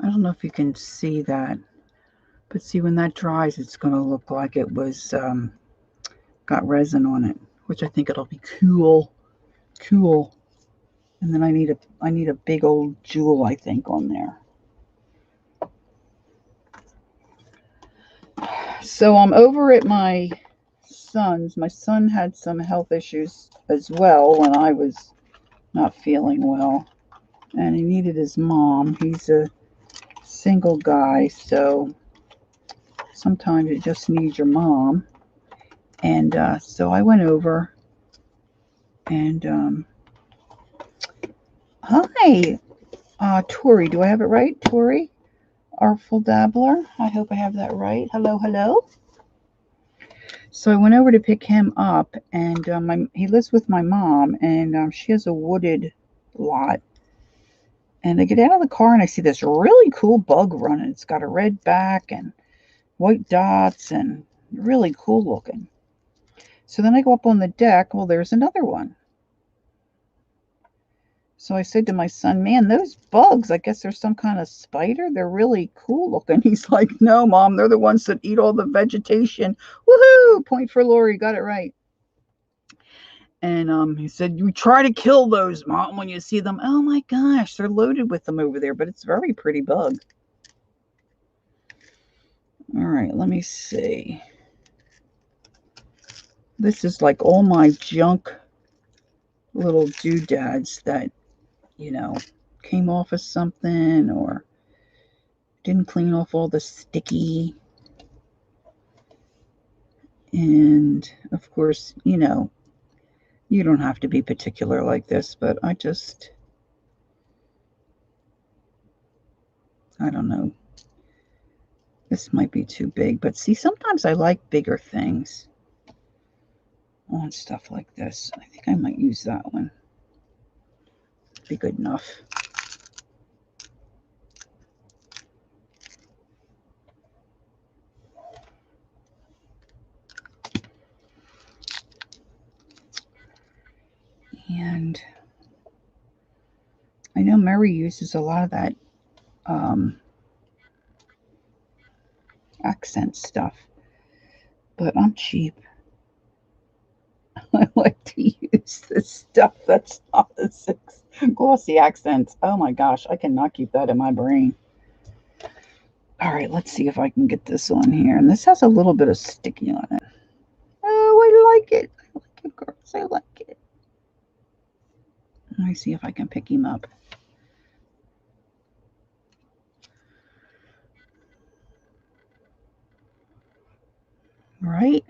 I don't know if you can see that, but see when that dries, it's going to look like it was got resin on it, which I think it'll be cool. And then I need a big old jewel, I think, on there. So I'm over at my son's. My son had some health issues as well when I was not feeling well, and he needed his mom. He's a single guy, so sometimes you just need your mom. And so I went over and hi, Tori. Do I have it right? Tori, Artful Dabbler. I hope I have that right. Hello, hello. So I went over to pick him up, and he lives with my mom, and she has a wooded lot. And I get out of the car, and I see this really cool bug running. It's got a red back and white dots, and really cool looking. So then I go up on the deck. Well, there's another one. So I said to my son, man, those bugs, I guess they're some kind of spider. They're really cool looking. He's like, no, Mom, they're the ones that eat all the vegetation. Woohoo! Point for Lori. Got it right. And he said, you try to kill those, Mom, when you see them. Oh, my gosh, they're loaded with them over there, but it's a very pretty bug. All right, let me see. This is like all my junk little doodads that, you know, came off of something or didn't clean off all the sticky. And of course, you know, you don't have to be particular like this, but I don't know. This might be too big, but see, sometimes I like bigger things on stuff like this. I think I might use that one. Be good enough. And I know Mary uses a lot of that accent stuff, but I'm cheap. I like to use this stuff that's not the glossy accents. Oh my gosh, I cannot keep that in my brain. All right, let's see if I can get this on here. And this has a little bit of sticky on it. Oh, I like it. I like it, girls. I like it. Let me see if I can pick him up. right?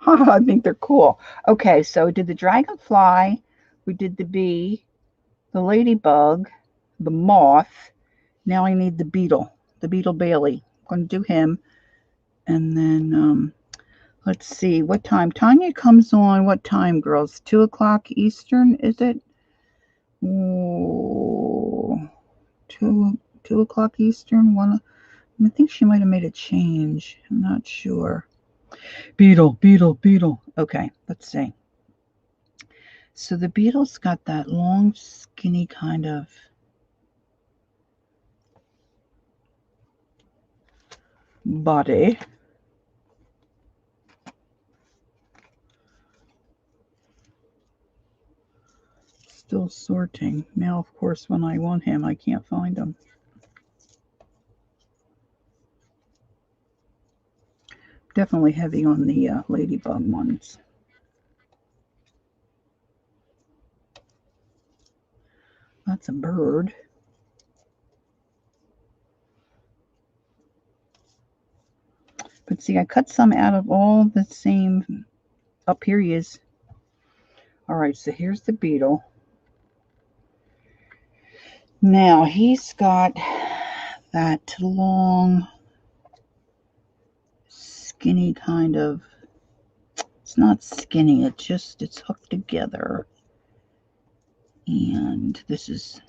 I think they're cool. Okay, so we did the dragonfly, we did the bee, the ladybug, the moth. Now I need the beetle Bailey. I'm going to do him. And then let's see, what time? Tanya comes on. What time, girls? 2 o'clock Eastern, is it? Ooh, 2 o'clock Eastern. I think she might have made a change. I'm not sure. Beetle. Okay, let's see. So the beetle's got that long, skinny kind of body. Still sorting. Now, of course, when I want him, I can't find him. Definitely heavy on the ladybug ones. That's a bird. But see, I cut some out of all the same. Up here he is. All right, so here's the beetle. Now he's got that long, skinny kind of. It's not skinny. It's hooked together. And is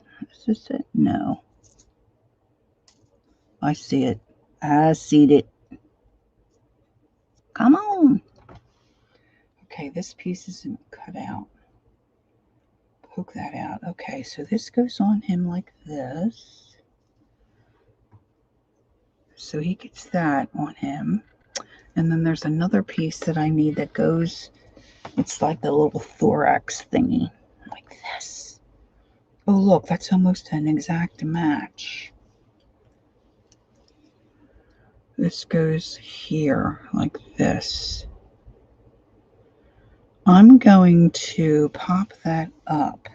this it? No. I see it. I see it. Come on. Okay, this piece isn't cut out. Poke that out. Okay, so this goes on him like this. So he gets that on him. And then there's another piece that I need that goes, it's like the little thorax thingy, like this. Oh, look, that's almost an exact match. This goes here, like this. I'm going to pop that up.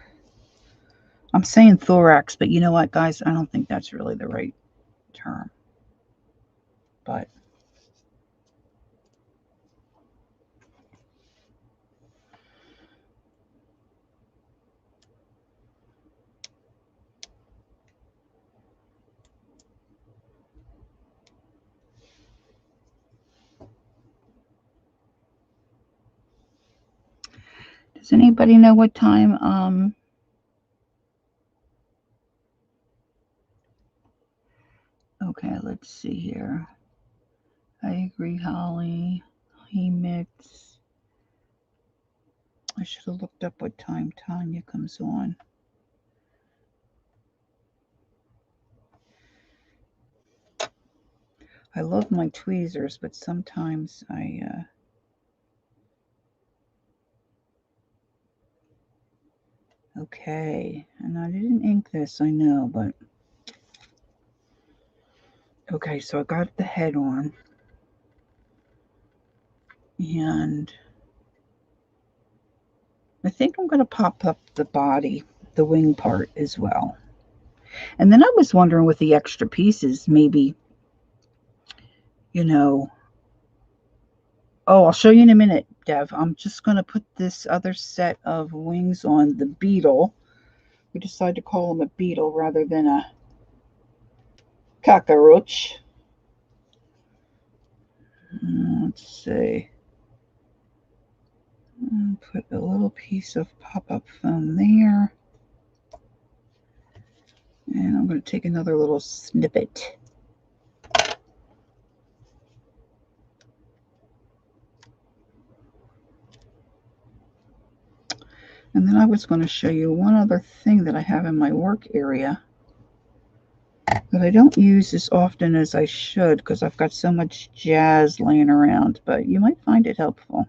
I'm saying thorax, but you know what, guys? I don't think that's really the right term. But does anybody know what time? Okay, let's see here. I agree, Holly. He mix. I should have looked up what time Tanya comes on. I love my tweezers, but sometimes okay, and I didn't ink this, I know, but okay, so I got the head on, and I think I'm going to pop up the body, the wing part as well. And then I was wondering with the extra pieces, maybe, you know, oh, I'll show you in a minute, Dev. I'm just going to put this other set of wings on the beetle. We decided to call him a beetle rather than a cockroach. Let's see. Put a little piece of pop-up foam there. And I'm going to take another little snippet. And then I was going to show you one other thing that I have in my work area that I don't use as often as I should because I've got so much jazz laying around, but you might find it helpful.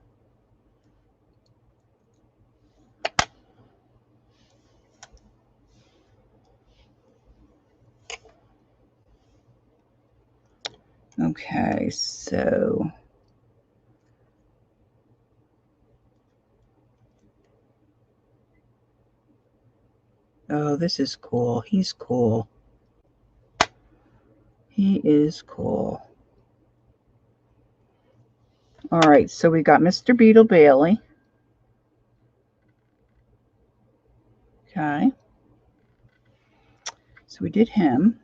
Okay, so oh, this is cool. He's cool. He is cool. All right, so we got Mr. Beetle Bailey. Okay. So we did him.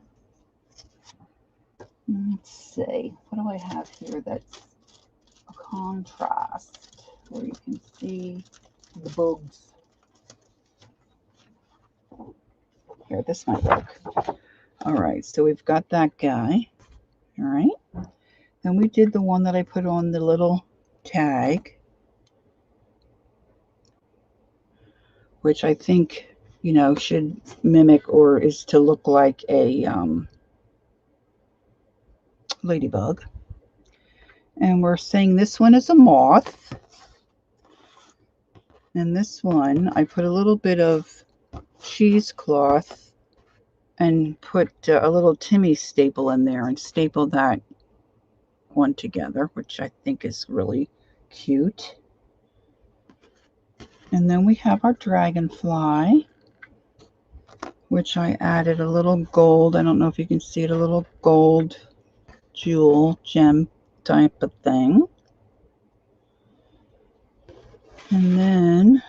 Let's see. What do I have here that's a contrast where you can see the bugs? Here, this might work. All right, so we've got that guy. All right. Then we did the one that I put on the little tag, which I think, you know, should mimic or is to look like a ladybug. And we're saying this one is a moth. And this one, I put a little bit of cheesecloth and put a little Timmy staple in there and staple that one together, which I think is really cute. And then we have our dragonfly, which I added a little gold. I don't know if you can see it, a little gold jewel gem type of thing. And then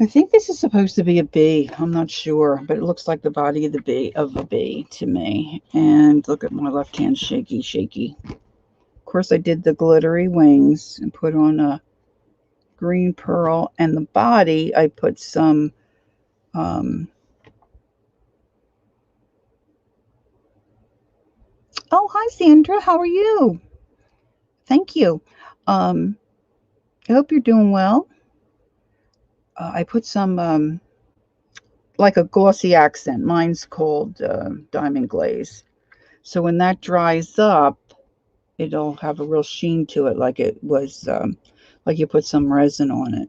I think this is supposed to be a bee. I'm not sure, but it looks like the body of the bee to me. And look at my left hand shaky. Of course, I did the glittery wings and put on a green pearl, and the body I put some oh, hi Sandra, how are you? Thank you. I hope you're doing well. I put some like a glossy accent. Mine's called diamond glaze. So when that dries up, it'll have a real sheen to it, like it was like you put some resin on it.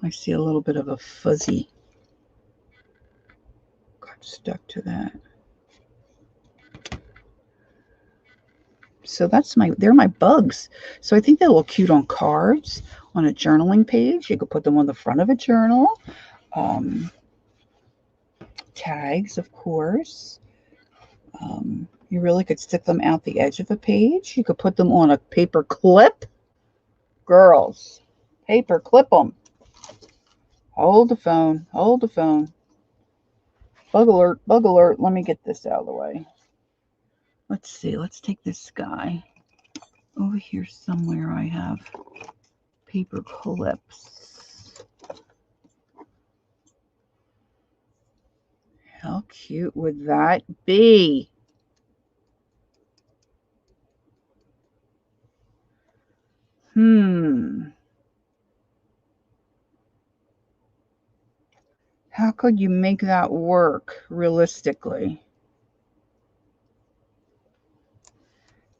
I see a little bit of a fuzzy. Got stuck to that. So they're my bugs. So I think they look cute on cards, on a journaling page. You could put them on the front of a journal. Tags, of course. You really could stick them out the edge of a page. You could put them on a paper clip. Girls, paper clip them. Hold the phone. Hold the phone. Bug alert. Bug alert. Let me get this out of the way. Let's see. Let's take this guy. Over here somewhere I have paper clips. How cute would that be? How could you make that work realistically?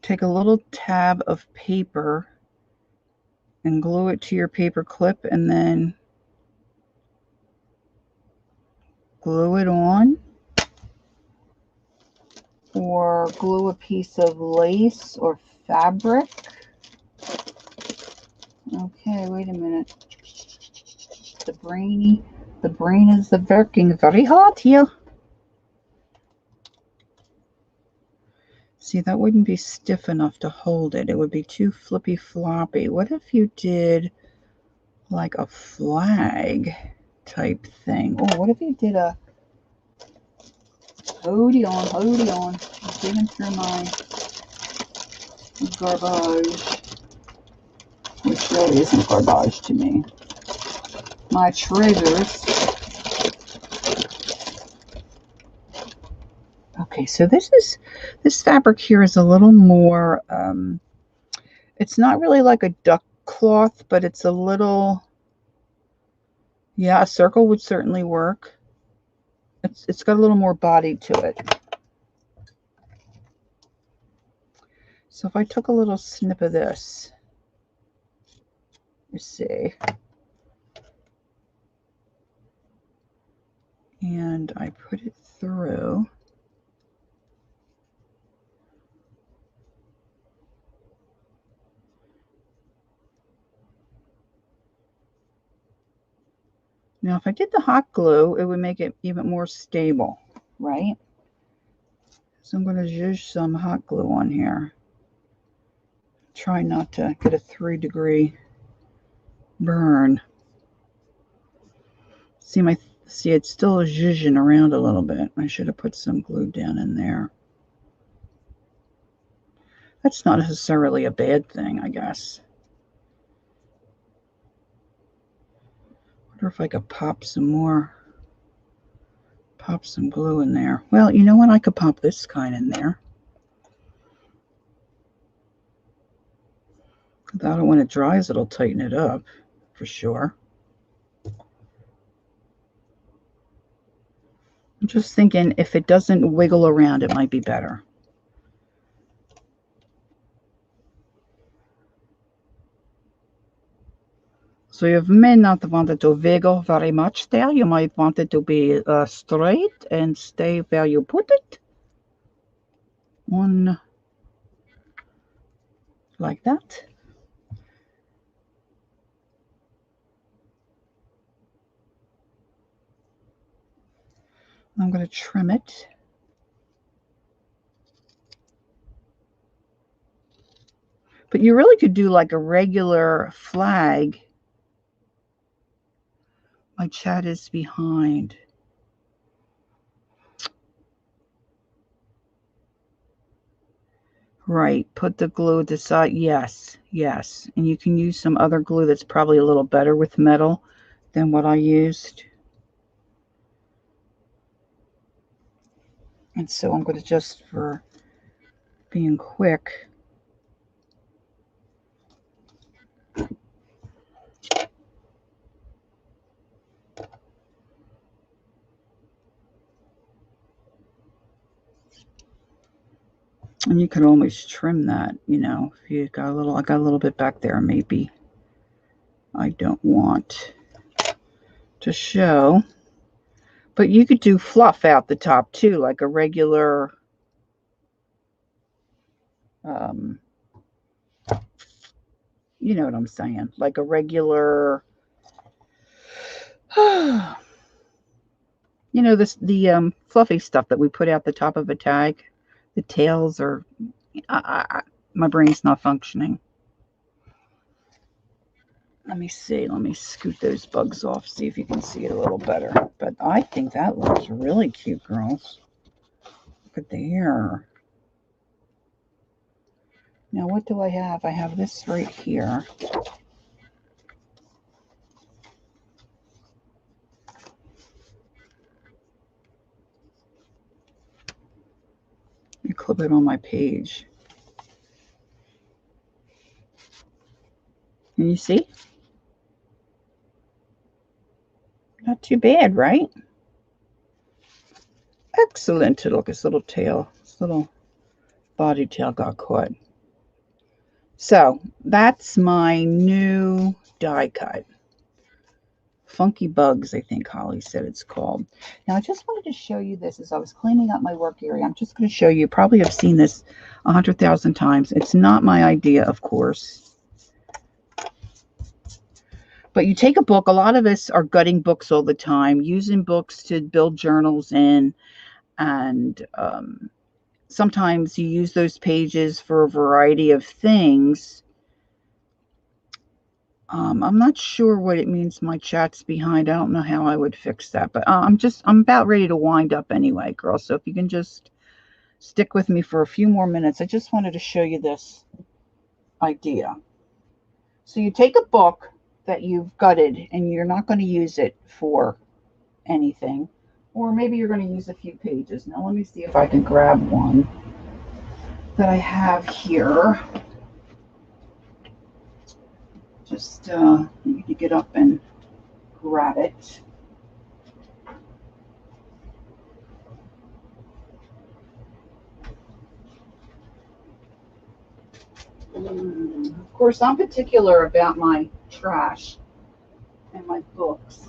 Take a little tab of paper and glue it to your paper clip and then glue it on, or glue a piece of lace or fabric. Okay, wait a minute. The brain is working very hard here. See, that wouldn't be stiff enough to hold it. It would be too flippy floppy. What if you did like a flag type thing? Oh, what if you did a... Hold on. I'm digging through my garbage, which really isn't garbage to me. My treasures. Okay, so this fabric here is a little more, it's not really like a duck cloth, but it's a little, yeah, a circle would certainly work. It's got a little more body to it. So if I took a little snip of this, let's see, and I put it through. Now, if I did the hot glue, it would make it even more stable. right? So I'm going to use some hot glue on here. Try not to get a 3-degree burn. See, it's still zhuzhing around a little bit. I should have put some glue down in there. That's not necessarily a bad thing, I guess. Wonder if I could pop some glue in there. Well, you know what? I could pop this kind in there. That when it dries, it'll tighten it up for sure. I'm just thinking if it doesn't wiggle around, it might be better. So you may not want it to wiggle very much there. You might want it to be straight and stay where you put it. One like that. I'm going to trim it. But you really could do like a regular flag. My chat is behind. Right, put the glue at the side. Yes, yes. And you can use some other glue that's probably a little better with metal than what I used. And so I'm going to, just for being quick, and you can always trim that, you know, if you got a little, I got a little bit back there, maybe I don't want to show. But you could do fluff out the top too, like a regular you know what I'm saying, like a regular you know, the fluffy stuff that we put out the top of a tag, the tails are, my brain's not functioning. Let me see. Let me scoot those bugs off, see if you can see it a little better. But I think that looks really cute, girls. Look at there. Now, what do I have? I have this right here. Let me clip it on my page. Can you see? Not too bad, right? Excellent. Look, his little tail, his little body tail got caught. So that's my new die cut. Funky Bugs, I think Holly said it's called. Now, I just wanted to show you this as I was cleaning up my work area. I'm just going to show you. Probably have seen this 100,000 times. It's not my idea, of course. But you take a book. A lot of us are gutting books all the time, using books to build journals in. And sometimes you use those pages for a variety of things. I'm not sure what it means my chat's behind. I don't know how I would fix that. But I'm about ready to wind up anyway, girls. So if you can just stick with me for a few more minutes. I just wanted to show you this idea. So you take a book that you've gutted and you're not going to use it for anything, or maybe you're going to use a few pages. Now let me see if I can grab one that I have here. Just need to get up and grab it. Of course, I'm particular about my trash and my books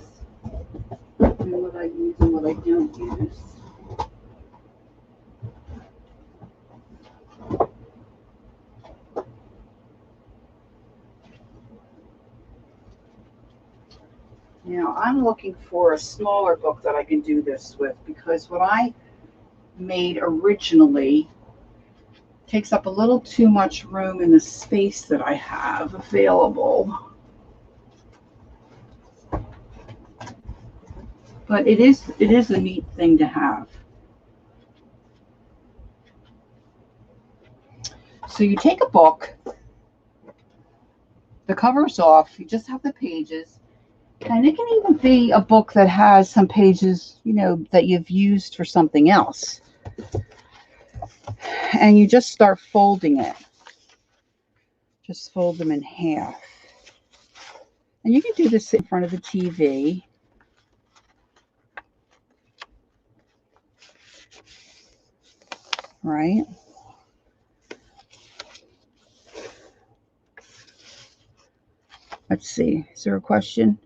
and what I use and what I don't use. Now, I'm looking for a smaller book that I can do this with, because what I made originally takes up a little too much room in the space that I have available. But it is a neat thing to have. So you take a book, the cover's off, you just have the pages, and it can even be a book that has some pages, you know, that you've used for something else. And you just start folding it. Just fold them in half. And you can do this in front of the TV. Right? Let's see. Is there a question?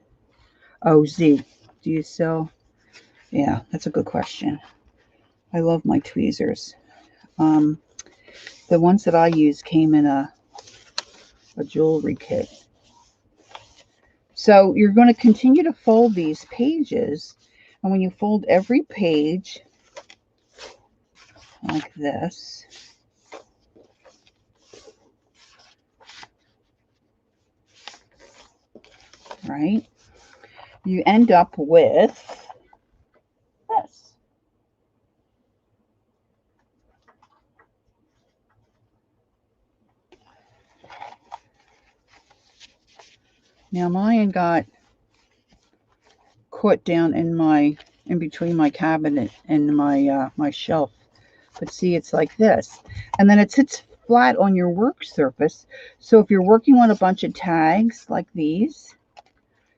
Oh, Z. Do you sell? Yeah, that's a good question. I love my tweezers. The ones that I use came in a jewelry kit. So you're going to continue to fold these pages. And when you fold every page like this, right, you end up with this. Now mine got caught down in between my cabinet and my my shelf. But see, it's like this. And then it sits flat on your work surface. So if you're working on a bunch of tags like these,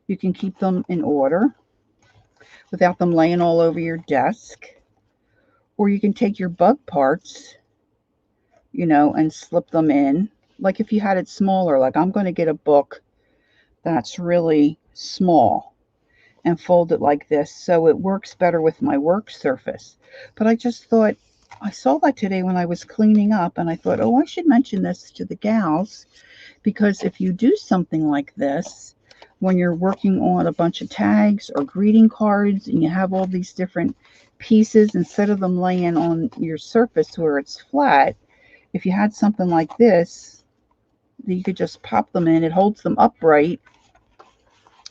you can keep them in order without them laying all over your desk. Or you can take your bug parts, you know, and slip them in. Like if you had it smaller, like I'm going to get a book that's really small and fold it like this so it works better with my work surface. But I just thought, I saw that today when I was cleaning up, and I thought, oh, I should mention this to the gals, because if you do something like this when you're working on a bunch of tags or greeting cards and you have all these different pieces, instead of them laying on your surface where it's flat, if you had something like this, you could just pop them in. It holds them upright,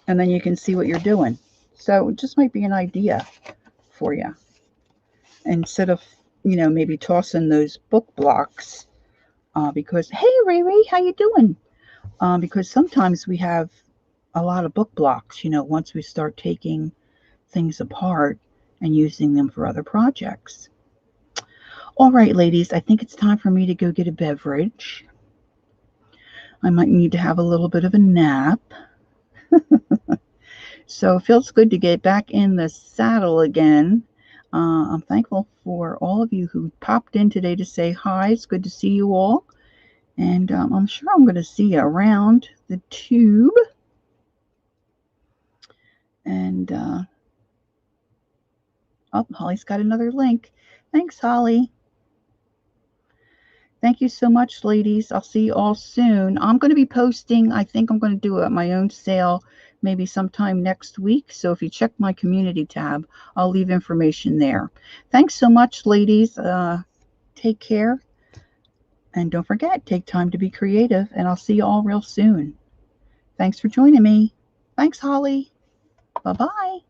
and then you can see what you're doing. So it just might be an idea for you. Instead of, you know, maybe tossing those book blocks, because, hey, Ray, how you doing? Because sometimes we have a lot of book blocks, you know, once we start taking things apart and using them for other projects. All right, ladies, I think it's time for me to go get a beverage. I might need to have a little bit of a nap. So it feels good to get back in the saddle again. I'm thankful for all of you who popped in today to say hi. It's good to see you all. And I'm sure I'm going to see you around the tube. And, oh, Holly's got another link. Thanks, Holly. Thank you so much, ladies. I'll see you all soon. I'm going to be posting, I think I'm going to do it at my own sale maybe sometime next week. So if you check my community tab, I'll leave information there. Thanks so much, ladies. Take care. And don't forget, take time to be creative. And I'll see you all real soon. Thanks for joining me. Thanks, Holly. Bye-bye.